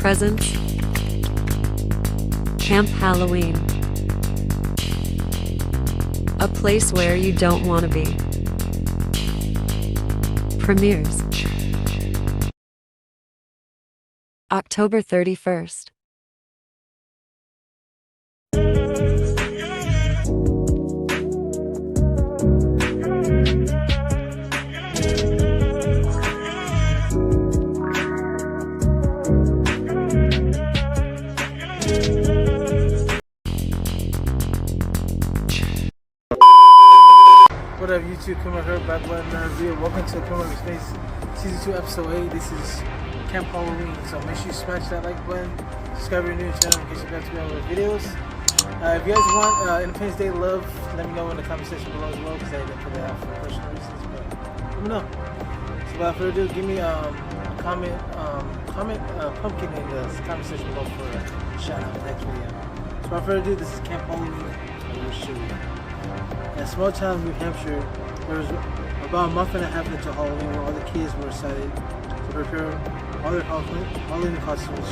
Presents. Camp Halloween. A place where you don't want to be. Premieres. October 31st. What up, YouTube? Quinn Mark back with another video. Welcome to Quinn Mark Explains Season 2, Episode 8. This is Camp Halloween. So make sure you smash that like button, subscribe to your new channel in case you're about to be on the videos. If you guys want Independence Day love, let me know in the comment section below as well, because I didn't put that out for personal reasons, but let me know. So without further ado, give me a comment pumpkin in the comment section below for a shout out in the next video. So without further ado, this is Camp Halloween. I will show you. In a small town in New Hampshire, there was about a month and a half into Halloween where all the kids were excited to prepare all their Halloween costumes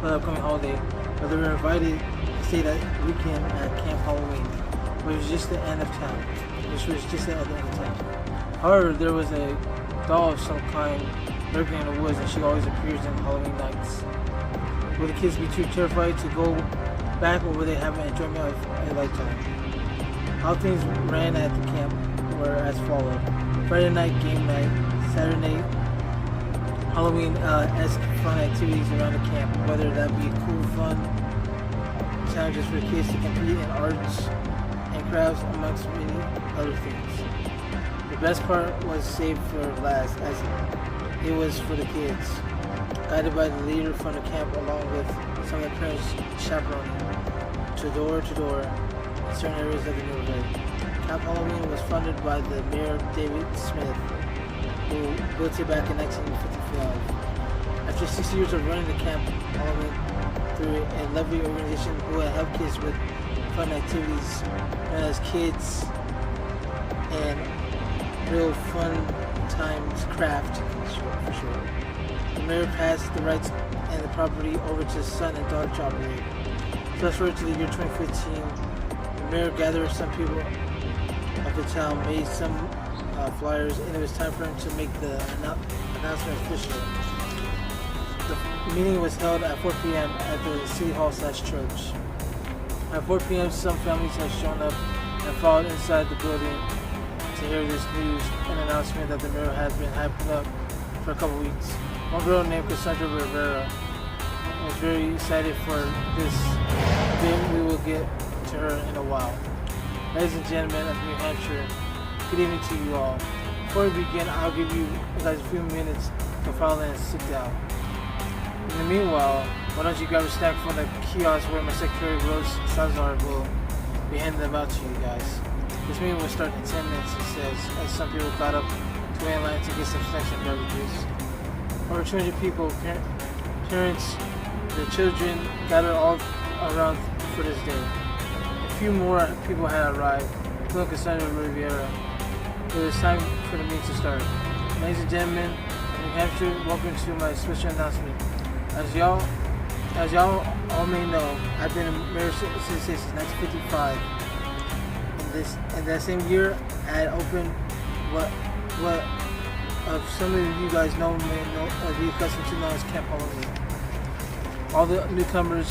for the upcoming holiday. But they were invited to stay that weekend at Camp Halloween, which was just the end of town. However, there was a doll of some kind lurking in the woods, and she always appears on Halloween nights. Will the kids be too terrified to go back, or will they have an enjoyment of a lifetime? How things ran at the camp were as follows: Friday night game night, Saturday night Halloween-esque fun activities around the camp, whether that be cool fun challenges for kids to compete in arts and crafts, amongst many other things. The best part was saved for last, as it was for the kids, guided by the leader from the camp along with some of the parents chaperoning to door in certain areas of the neighborhood. Camp Halloween was funded by the mayor David Smith, who built it back in 1955. After 60 years of running the camp, Halloween through a lovely organization who will help kids with fun activities known as kids and real fun times craft for sure. The mayor passed the rights and the property over to his son and daughter to operate. Fast forward to the year 2015, the mayor gathered some people of the town, made some flyers, and it was time for him to make the announcement official. The meeting was held at 4 p.m. at the City Hall/church. At 4 p.m., some families had shown up and followed inside the building to hear this news and announcement that the mayor had been hyping up for a couple weeks. One girl named Cassandra Rivera was very excited for this event. We will get to her in a while. Ladies and gentlemen of New Hampshire, good evening to you all. Before we begin, I'll give you guys a few minutes to file in and sit down. In the meanwhile, why don't you grab a snack from the kiosk where my secretary Rose Salazar will be handing them out to you guys. This meeting will start in 10 minutes, it says, as some people got up to wait in line to get some snacks and beverages. Over 200 people, parents, their children, gathered all around for this day. A few more people had arrived, including Cassandra Rivera. It was time for the meeting to start. Ladies and gentlemen of New Hampshire, welcome to my special announcement. As y'all all may know, I've been a mayor since 1955. In that same year, I had opened what some of you guys may be accustomed to know as Camp Halloween. All the newcomers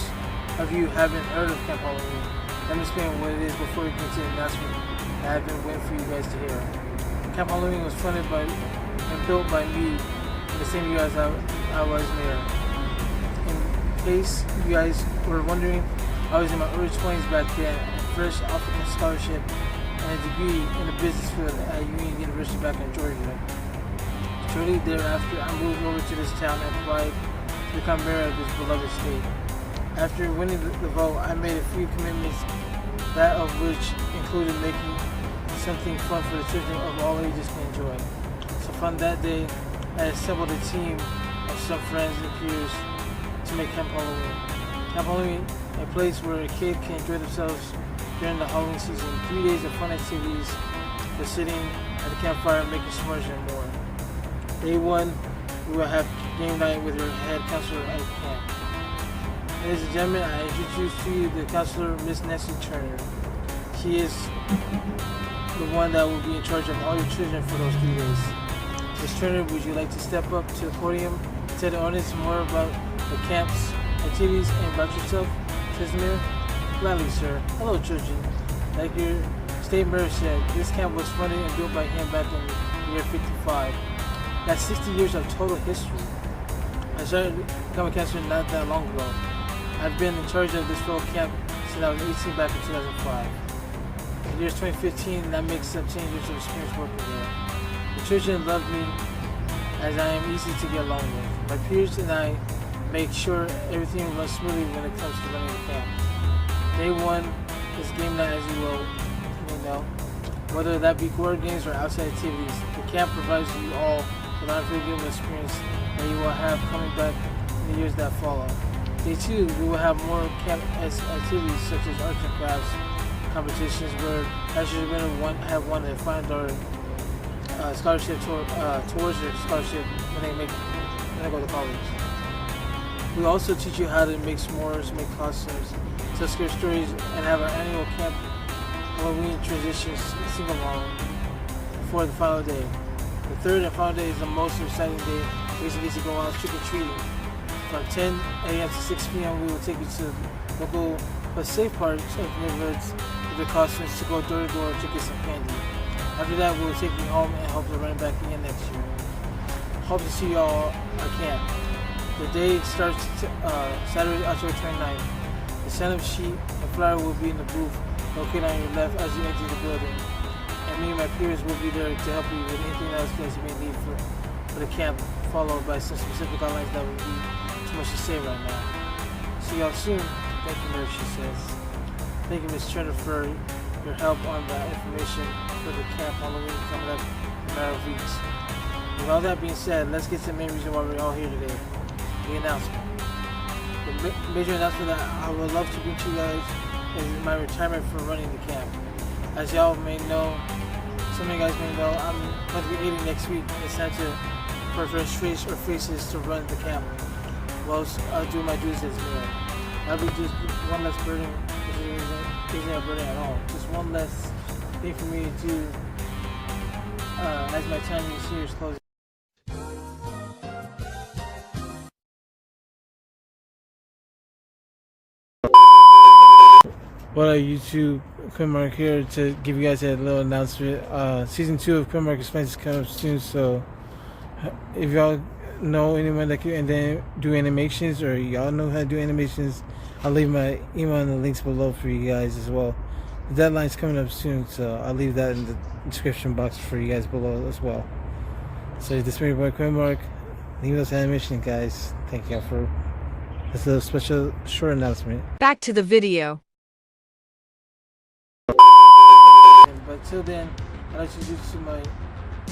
of you haven't heard of Camp Halloween. Let me explain what it is before we get to the announcement that I've been waiting for you guys to hear. Camp Halloween was funded by and built by me in the same year as I was mayor. In case you guys were wondering, I was in my early 20s back then, fresh off a scholarship and a degree in the business field at Union University back in Georgia. Shortly thereafter, I moved over to this town and applied to become mayor of this beloved state. After winning the vote, I made a few commitments, that of which included making something fun for the children of all ages can enjoy. So from that day, I assembled a team of some friends and peers to make Camp Halloween. Camp Halloween, a place where a kid can enjoy themselves during the Halloween season. 3 days of fun activities for sitting at the campfire, making s'mores and more. Day 1, we will have game night with your head counselor at camp. Ladies and gentlemen, I introduce to you the counselor, Miss Nancy Turner. She is the one that will be in charge of all your children for those 3 days. Miss Turner, would you like to step up to the podium and tell the audience more about the camp's activities and about yourself? Says the mayor. Gladly, sir. Hello, children. Like your state mayor said, this camp was funded and built by him back in the year 55. That's 60 years of total history. I started becoming a counselor not that long ago. I've been in charge of this fellow camp since I was 18 back in 2005. In the year 2015, that makes up 10 years of experience working there. The children love me as I am easy to get along with. My peers and I make sure everything runs smoothly when it comes to running the camp. Day 1 is game night, as you know. Whether that be core games or outside activities, the camp provides you all with an unforgettable experience that you will have coming back in the years that follow. Day 2, we will have more camp activities such as arts and crafts competitions where actually the winner have won a $500 scholarship towards their scholarship when they go to college. We also teach you how to make s'mores, make costumes, tell scary stories, and have our annual camp Halloween traditions sing-along before the final day. The third and final day is the most exciting day. We get to go out trick-or-treating. From 10 a.m. to 6 p.m. we will take you to local but safe parts of neighborhoods with the costumes to go door to door to get some candy. After that, we will take you home and hope to run back again next year. Hope to see you all at camp. The day starts Saturday, October 29th. The sign-up sheet and flyer will be in the booth located on your left as you enter the building. And me and my peers will be there to help you with anything else that you may need for the camp, followed by some specific guidelines that would be too much to say right now. See y'all soon. Thank you, Mayor, she says. Thank you, Ms. Turner, for your help on the information for the camp Halloween coming up in a matter of weeks. With all that being said, let's get to the main reason why we're all here today. the announcement. The major announcement that I would love to bring to you guys is my retirement from running the camp. As y'all may know, some of you guys may know, I'm going to be 80 next week. It's time for first face or faces to run the camp. Well, I'll do my duties as mayor. That'll be just one less burden, which isn't a burden at all. Just one less thing for me to do as my time this year is closing. What up, YouTube? Quinn Mark here to give you guys a little announcement. Season 2 of Quinn Mark Explains is coming up soon, so if y'all know anyone that can do animations, or y'all know how to do animations, I'll leave my email in the links below for you guys as well. The deadline's coming up soon, so I'll leave that in the description box for you guys below as well. So this is your boy Quinn Mark. Leave those animations, guys. Thank y'all for this little special short announcement. Back to the video. But till then, I'd like to introduce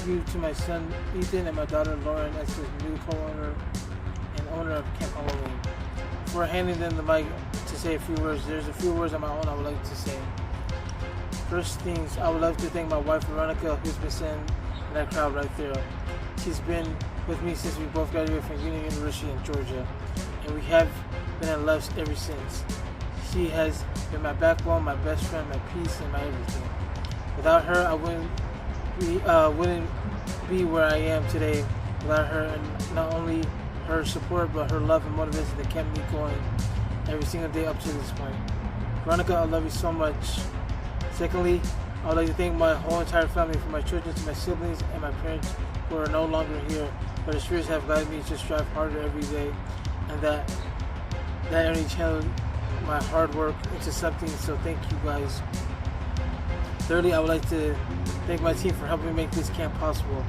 you to my son Ethan and my daughter Lauren as his new co-owner and owner of Camp Halloween. Before handing them the mic to say a few words, there's a few words on my own I would like to say. First things, I would love to thank my wife Veronica, who's been sitting in that crowd right there. She's been with me since we both graduated from Union University in Georgia, and we have been in love ever since. She has been my backbone, my best friend, my peace, and my everything. Without her, I wouldn't be where I am today. Without her, and not only her support, but her love and motivation that kept me going every single day up to this point. Veronica, I love you so much. Secondly, I would like to thank my whole entire family, from my children to my siblings and my parents who are no longer here, but the spirits have guided me to strive harder every day, and that only channeled my hard work into something, so thank you guys. Thirdly, I would like to thank my team for helping me make this camp possible.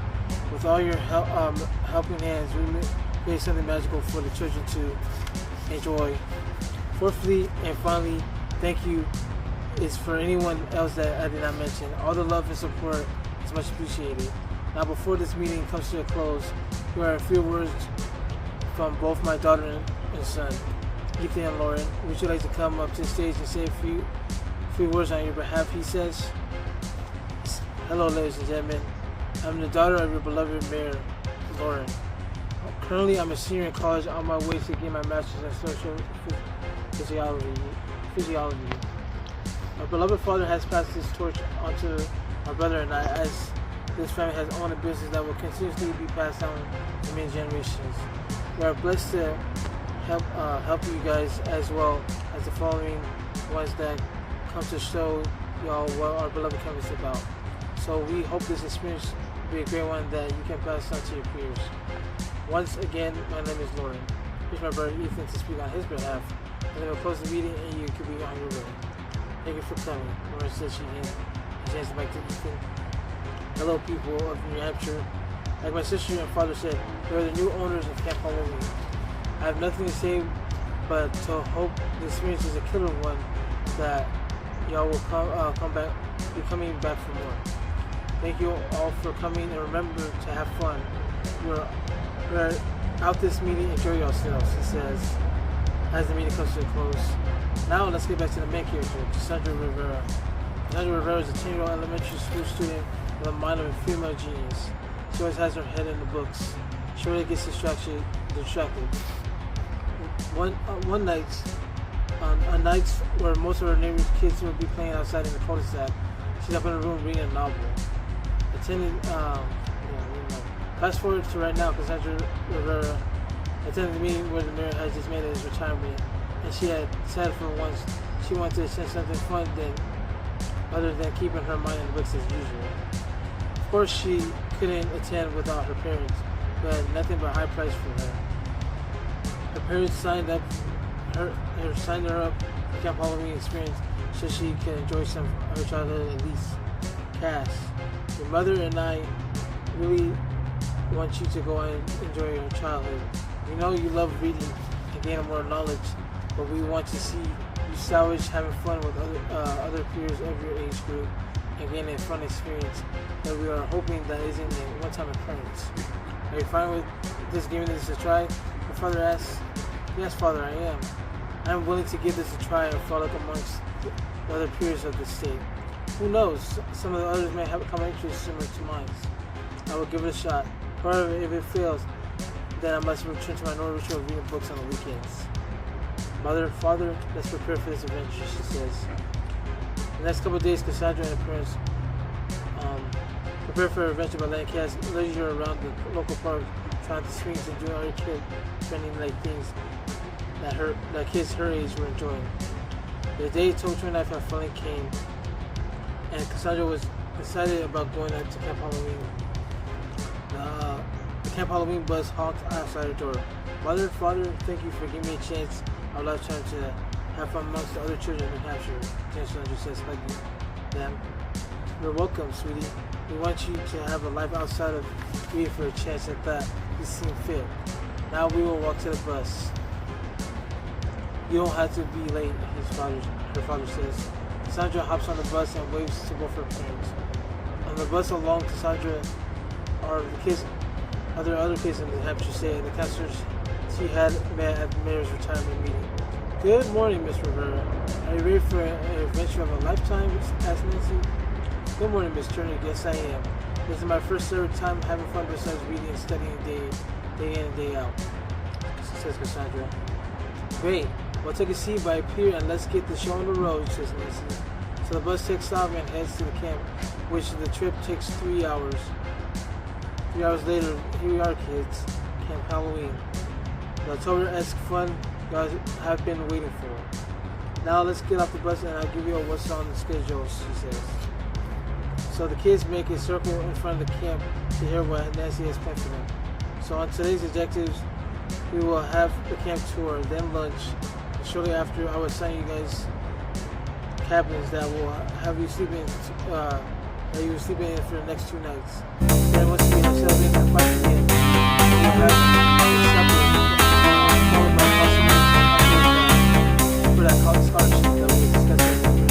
With all your helping hands, we made something magical for the children to enjoy. Fourthly and finally, thank you is for anyone else that I did not mention. All the love and support is much appreciated. Now, before this meeting comes to a close, here are a few words from both my daughter and son, Ethan and Lauren. Would you like to come up to the stage and say a few words on your behalf? He says, "Hello, ladies and gentlemen. I'm the daughter of your beloved mayor, Lauren. Currently, I'm a senior in college on my way to get my master's in social physiology. My beloved father has passed this torch onto my brother and I, as this family has owned a business that will continuously be passed down to many generations. We are blessed to help you guys, as well as the following ones that come to show y'all what our beloved campus is about. So we hope this experience will be a great one that you can pass on to your peers. Once again, my name is Lauren. Here's my brother Ethan to speak on his behalf, and then we'll close the meeting and you can be on your way. Thank you for coming." Lauren says she hands the mic to Ethan. "Hello, people of New Hampshire. Like my sister and father said, we are the new owners of Camp Halloween. I have nothing to say but to hope the experience is a killer one, that y'all will be coming back for more. Thank you all for coming, and remember to have fun. We're out this meeting. Enjoy yourselves," he says, as the meeting comes to a close. Now let's get back to the main character, Cassandra Rivera. Cassandra Rivera is a 10-year-old elementary school student with a mind of a female genius. She always has her head in the books. She really gets distracted. One night, on nights where most of her neighbor's kids will be playing outside in the cul-de-sac, she's up in her room reading a novel. Fast forward to right now, Cassandra Rivera attended the meeting where the mayor had just made his retirement, and she had decided for once she wanted to attend something fun other than keeping her mind in the books as usual. Of course, she couldn't attend without her parents, who had nothing but high price for her. Her parents signed her up for Camp Halloween experience so she can enjoy some of her childhood at least. Cass, your mother and I really want you to go and enjoy your childhood. We know you love reading and gaining more knowledge, but we want to see you salvage having fun with other peers of your age group and gaining a fun experience that we are hoping that isn't a one-time occurrence. Are you fine with this, giving this a try? father asks. Yes, Father, I am. I am willing to give this a try and frolic amongst the other peers of the state. Who knows? Some of the others may have common interests similar to mine. I will give it a shot. However, if it fails, then I must return to my normal ritual of reading books on the weekends. Mother, Father, let's prepare for this adventure, she says. The next couple of days, Cassandra and her parents prepare for her adventure by letting Cass leisure around the local park, trying to swings and doing other kid spending like things that kids her age were enjoying. The day October 29th finally came, and Cassandra was excited about going out to Camp Halloween. The Camp Halloween bus honked outside her door. Mother, Father, thank you for giving me a chance our lifetime to have fun amongst the other children in New Hampshire, Cassandra says, hugging them. You're welcome, sweetie. We want you to have a life outside of reading for a chance at that. You seem fit. Now we will walk to the bus. You don't have to be late, her father says. Cassandra hops on the bus and waves to both her parents. On the bus along Cassandra are the kids, other kids in New Hampshire State, and the counselors she had met at the mayor's retirement meeting. Good morning, Miss Rivera. Are you ready for an adventure of a lifetime? Asked Nancy. Good morning, Miss Turner. Yes, I am. This is my first ever time having fun besides reading and studying day in and day out, says Cassandra. Great. Well, take a seat by Pier and let's get the show on the road, says Nancy. So the bus takes off and heads to the camp, which the trip takes 3 hours. 3 hours later, here we are, kids. Camp Halloween. The October-esque fun you guys have been waiting for. Now let's get off the bus and I'll give you what's on the schedule, she says. So the kids make a circle in front of the camp to hear what Nancy has planned for them. So on today's objectives, we will have the camp tour, then lunch. And shortly after, I will assign you guys cabins that will have you sleeping in for the next 2 nights. Then once you have settled in at 5 p.m., we will have a supper followed by customary for that scholarship that we discussed earlier.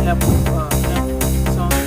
Camp songs.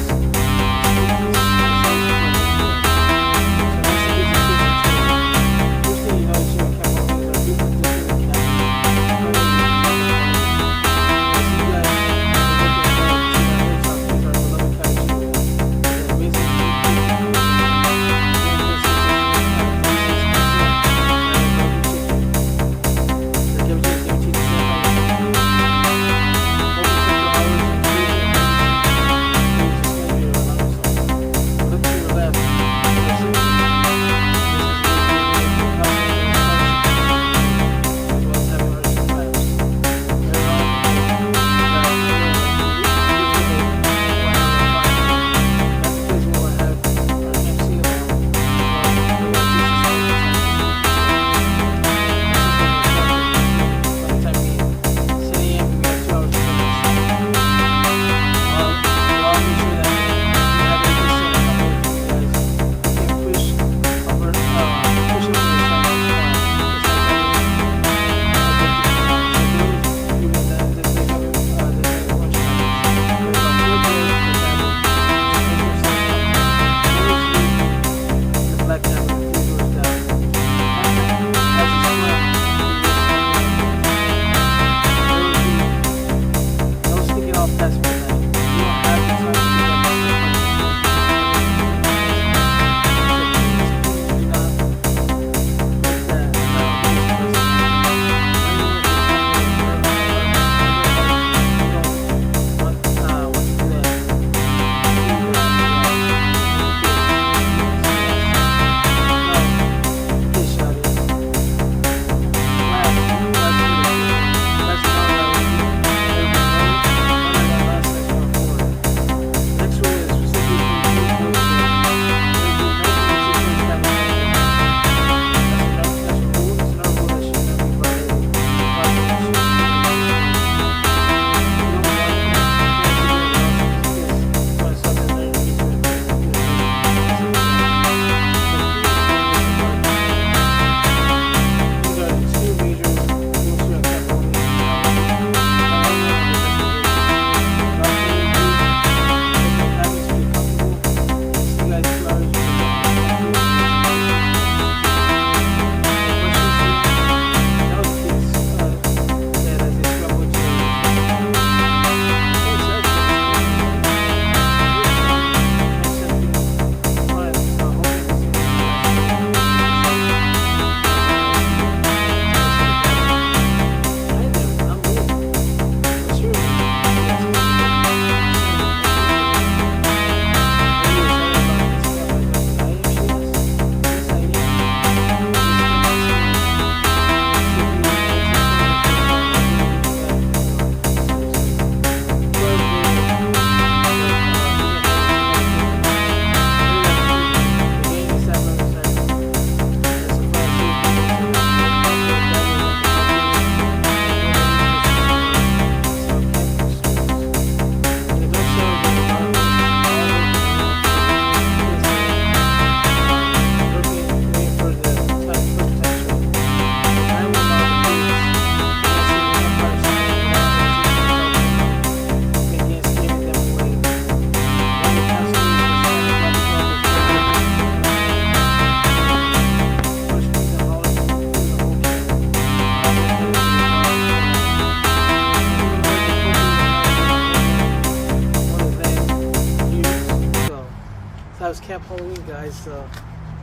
recap Halloween, guys. So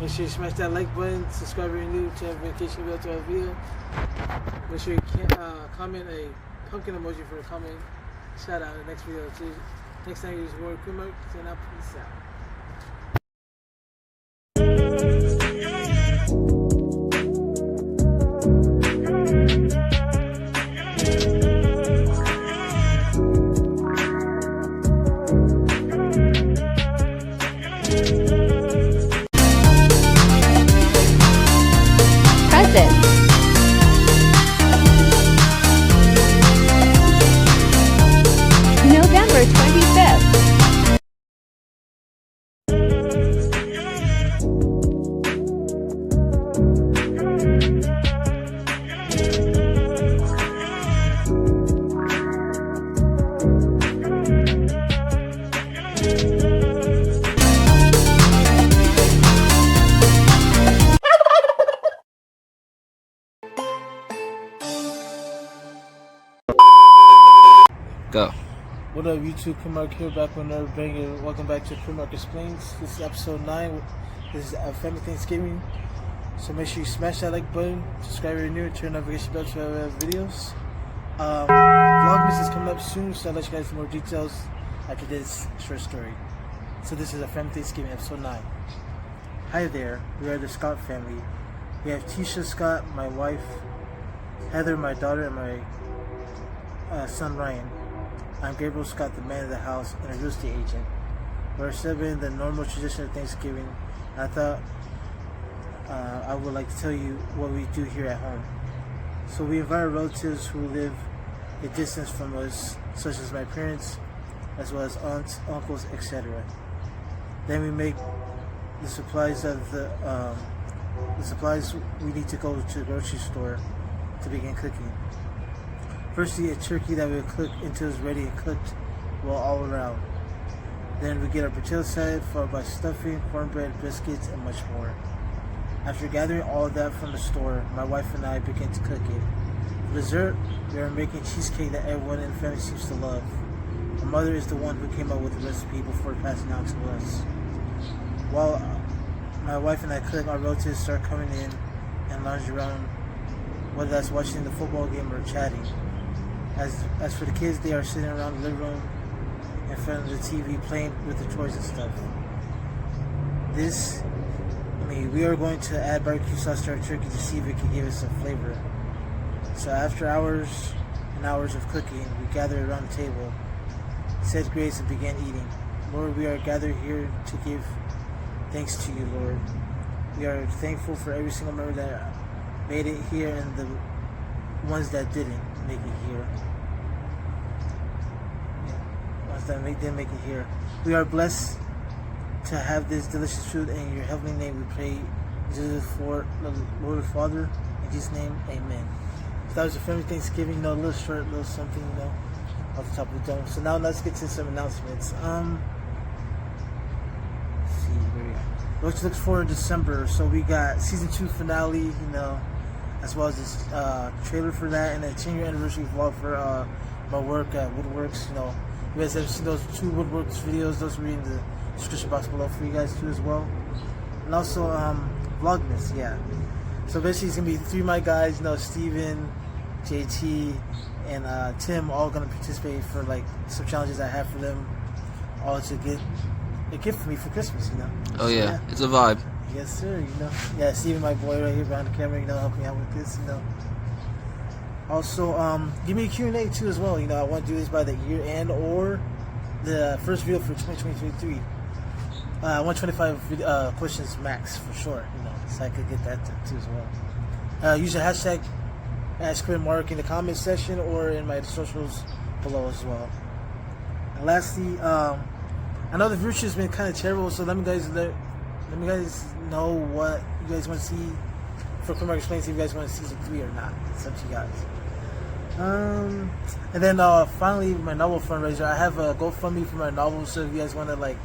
make sure you smash that like button, subscribe if you're new, turn notification bell to our video. Make sure you comment a pumpkin emoji for a comment shout out in the next video too. Next time you use word Quinn Mark, and out. Peace out. November 25th. Go. What up, YouTube? Quinn Mark here, back with another banger. Welcome back to Quinn Mark Explains. This is episode 9. This is Family Thanksgiving. So make sure you smash that like button, subscribe if you're new, and turn notification bell to our videos. Vlogmas is coming up soon, so I'll let you guys more details after this short story. So this is a Family Thanksgiving, episode 9. Hi there, we are the Scott family. We have Tisha Scott, my wife, Heather, my daughter, and my son Ryan. I'm Gabriel Scott, the man of the house and a real estate agent. We're celebrating the normal tradition of Thanksgiving. I thought I would like to tell you what we do here at home. So we invite our relatives who live a distance from us, such as my parents, as well as aunts, uncles, etc. Then we make the supplies of the supplies we need to go to the grocery store to begin cooking. Firstly, a turkey that we will cook until it's ready and cooked well all around. Then we get our potato salad followed by stuffing, cornbread, biscuits, and much more. After gathering all of that from the store, my wife and I begin to cook it. For dessert, we are making cheesecake that everyone in the family seems to love. My mother is the one who came up with the recipe before passing out to us. While my wife and I cook, our relatives start coming in and lounge around, whether that's watching the football game or chatting. As for the kids, they are sitting around the living room in front of the TV playing with the toys and stuff. We are going to add barbecue sauce to our turkey to see if it can give us some flavor. So after hours and hours of cooking, we gather around the table, said grace, and began eating. Lord, we are gathered here to give thanks to you, Lord. We are thankful for every single member that made it here and the ones that didn't make it here. Ones that didn't make it here. We are blessed to have this delicious food in your heavenly name. We pray for the Lord the Father. In Jesus' name, amen. So that was your family Thanksgiving, a little short, little something, off the top of the dome. So now let's get to some announcements. Let's see where we are. What to look for in December. So we got season 2 finale, as well as this trailer for that, and a 10-year anniversary vlog for my work at Woodworks. You guys have seen those 2 Woodworks videos. Those will be in the description box below for you guys too as well. And also Vlogmas, yeah. So basically it's gonna be 3 of my guys, Steven, JT, and Tim, all gonna participate for like some challenges I have for them, all to get a gift for me for Christmas, Oh yeah, it's a vibe. Yes sir, Yeah, Steven, my boy right here behind the camera, helping me out with this, Also, give me a Q&A too as well, I want to do this by the year end or the first video for 2023. I want 25 questions max for sure, so I could get that too as well. Use the hashtag #QuinnMark in the comment section or in my socials below as well. And lastly, I know the viewership has been kind of terrible, so let me guys know what you guys want to see for Quinn Mark Explains, if you guys want to see season 3 or not. It's up to you guys. And then finally, my novel fundraiser. I have a GoFundMe for my novel, so if you guys want to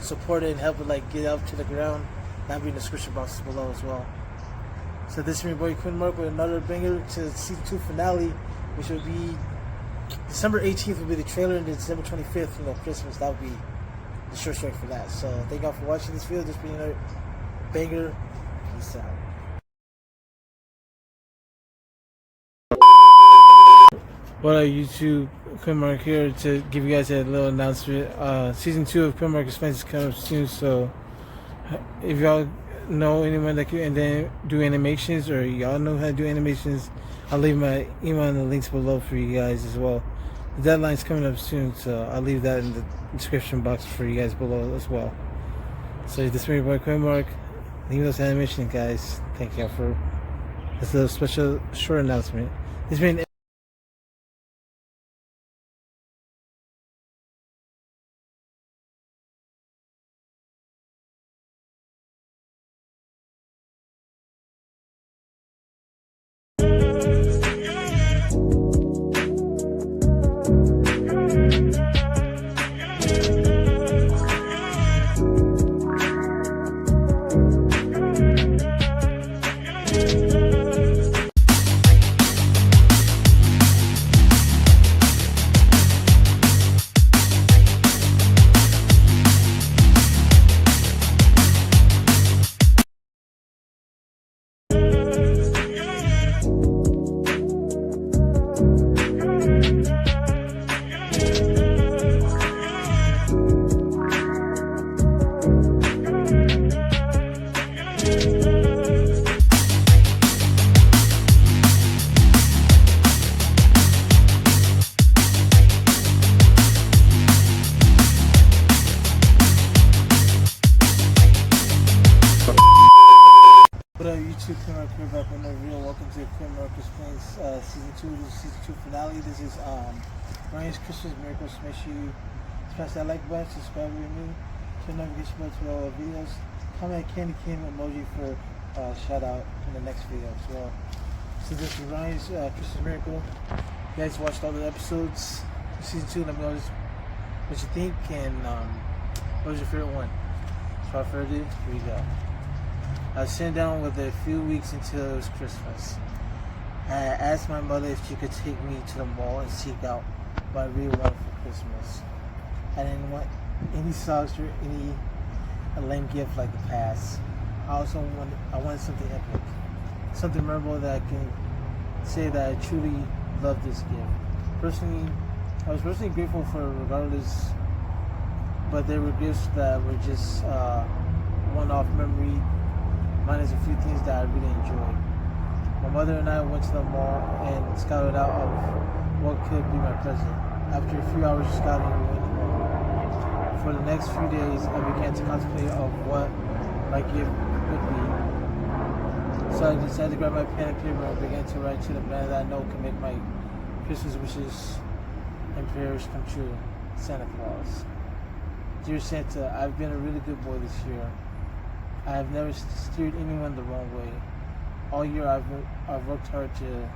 support it and help it get up to the ground, that'll be in the description box below as well. So this is my boy Quinn Mark with another banger to season 2 finale, which will be December 18th will be the trailer, and December 25th, Christmas. That'll be the short story for that. So thank y'all for watching this video. This being another banger. Peace out. What up, YouTube? Quinn Mark here to give you guys a little announcement. Season 2 of Quinn Mark Explains is coming up soon, so if y'all know anyone that can do animations, or y'all know how to do animations, I'll leave my email in the links below for you guys as well. The deadline's coming up soon, so I'll leave that in the description box for you guys below as well. So this is my boy Quinn Mark. Leave those animations, guys. Thank y'all for this little special short announcement. It's been YouTube. Quinn Mark here, back with another video. Welcome to Quinn Mark Explains season 2. This is season 2 finale. This is Ryan's Christmas Miracle. So make sure you smash that like button, subscribe if you're new, turn notification bell to all our videos. Comment a candy cane emoji for shout out in the next video as well. So this is Ryan's Christmas Miracle. You guys watched all the episodes of season 2. Let me know what you think, and what was your favorite one. So without further ado, here we go. I was sitting down with it a few weeks until it was Christmas. I asked my mother if she could take me to the mall and seek out what I really wanted for Christmas. I didn't want any socks or any lame gift like the past. I wanted something epic, something memorable that I can say that I truly love this gift. I was personally grateful for it regardless, but there were gifts that were just one-off memory, minus a few things that I really enjoyed. My mother and I went to the mall and scouted out of what could be my present. After a few hours of scouting, we went to the mall. For the next few days, I began to contemplate of what my gift would be. So I decided to grab my pen and paper and began to write to the man that I know can make my Christmas wishes and prayers come true, Santa Claus. Dear Santa, I've been a really good boy this year. I have never steered anyone the wrong way. All year I've worked hard to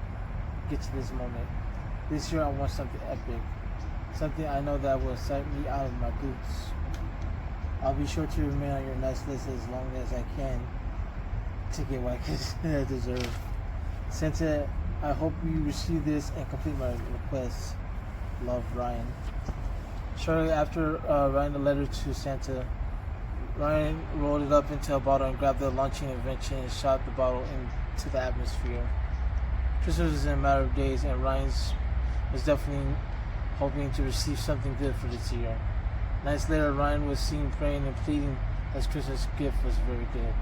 get to this moment. This year I want something epic. Something I know that will excite me out of my boots. I'll be sure to remain on your nice list as long as I can to get what I deserve. Santa, I hope you receive this and complete my request. Love, Ryan. Shortly after writing the letter to Santa, Ryan rolled it up into a bottle and grabbed the launching invention and shot the bottle into the atmosphere. Christmas was in a matter of days, and Ryan was definitely hoping to receive something good for this year. Nights later, Ryan was seen praying and pleading that his Christmas gift was very good.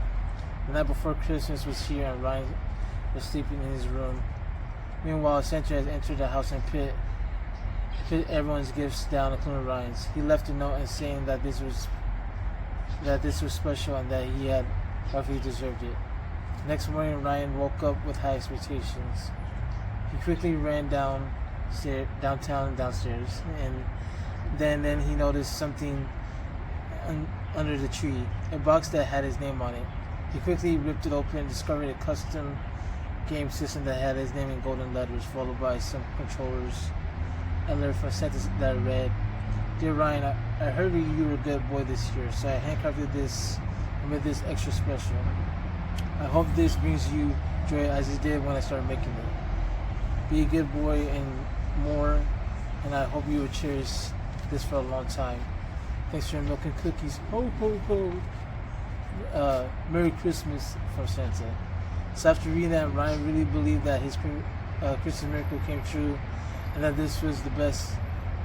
The night before Christmas was here, and Ryan was sleeping in his room. Meanwhile, Santa had entered the house and put everyone's gifts down, including Ryan's. He left a note and saying that this was special and that he had rightfully deserved it. Next morning, Ryan woke up with high expectations. He quickly ran downtown and downstairs, and then he noticed something under the tree, a box that had his name on it. He quickly ripped it open and discovered a custom game system that had his name in golden letters, followed by some controllers. A letter from Santa that read, "Dear Ryan, I heard you were a good boy this year, so I handcrafted this and made this extra special. I hope this brings you joy as it did when I started making it. Be a good boy and more, and I hope you will cherish this for a long time. Thanks for your milk and cookies. Ho, ho, ho. Merry Christmas from Santa. So after reading that, Ryan really believed that his Christmas miracle came true, and that this was the best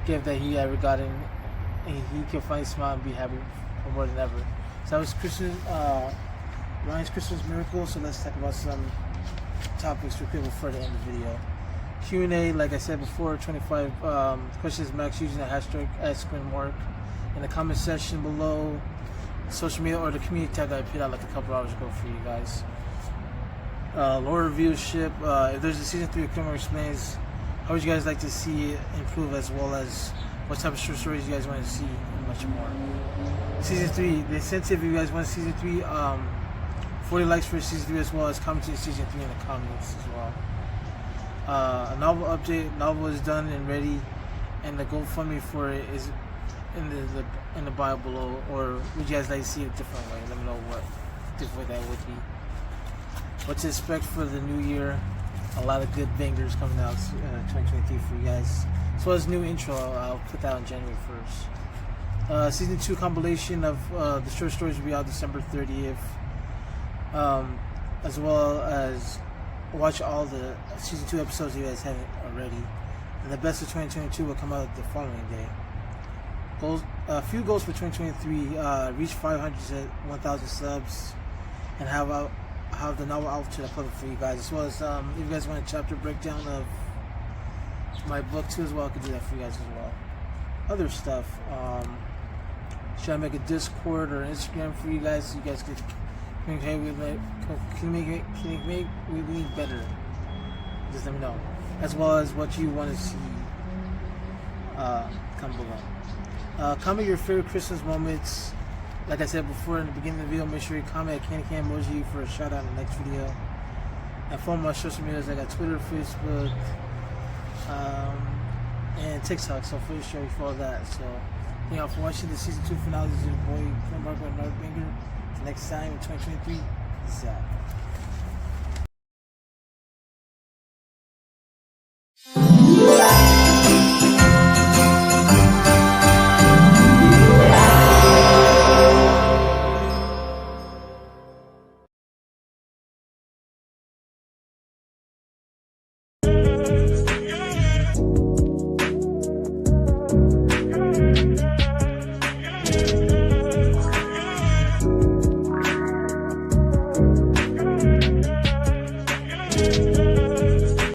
gift that he ever gotten, and he could finally smile and be happy for more than ever. So that was Ryan's Christmas miracle. So let's talk about some topics for people before the end of the video. Q&A, like I said before, 25 questions max using the hashtag #Quinn Mark in the comment section below, social media or the community tab that I put out like a couple hours ago for you guys. Lower viewership. If there's a season 3 of Quinn Mark Explains, how would you guys like to see it improve, as well as what type of short stories you guys want to see, and much more. Season 3, the incentive, if you guys want season 3, 40 likes for season 3, as well as commenting season 3 in the comments as well. A novel update. Novel is done and ready, and the GoFundMe for it is in the bio below. Or would you guys like to see it a different way? Let me know what different way that would be. What to expect for the new year? A lot of good bangers coming out 2023 for you guys, as well as new intro. I'll put that on January 1st. Season 2 compilation of the short stories will be out December 30th, as well as watch all the season 2 episodes you guys haven't already, and the best of 2022 will come out the following day. Goals, a few goals for 2023: reach 500 to 1,000 subs, and have the novel out to the public for you guys, as well as if you guys want a chapter breakdown of my book too, as well, I could do that for you guys as well. Other stuff, should I make a Discord or Instagram for you guys so you guys could communicate with me better? Just let me know, as well as what you want to see come below. Comment your favorite Christmas moments. Like I said before in the beginning of the video, make sure you comment a candy can emoji for a shout out in the next video. And follow my social medias. I got Twitter, Facebook, and TikTok. So for sure you follow that. So thank y'all for watching the season 2 finale. This is your boy Quinn Mark with another banger. Till next time in 2023. Peace out.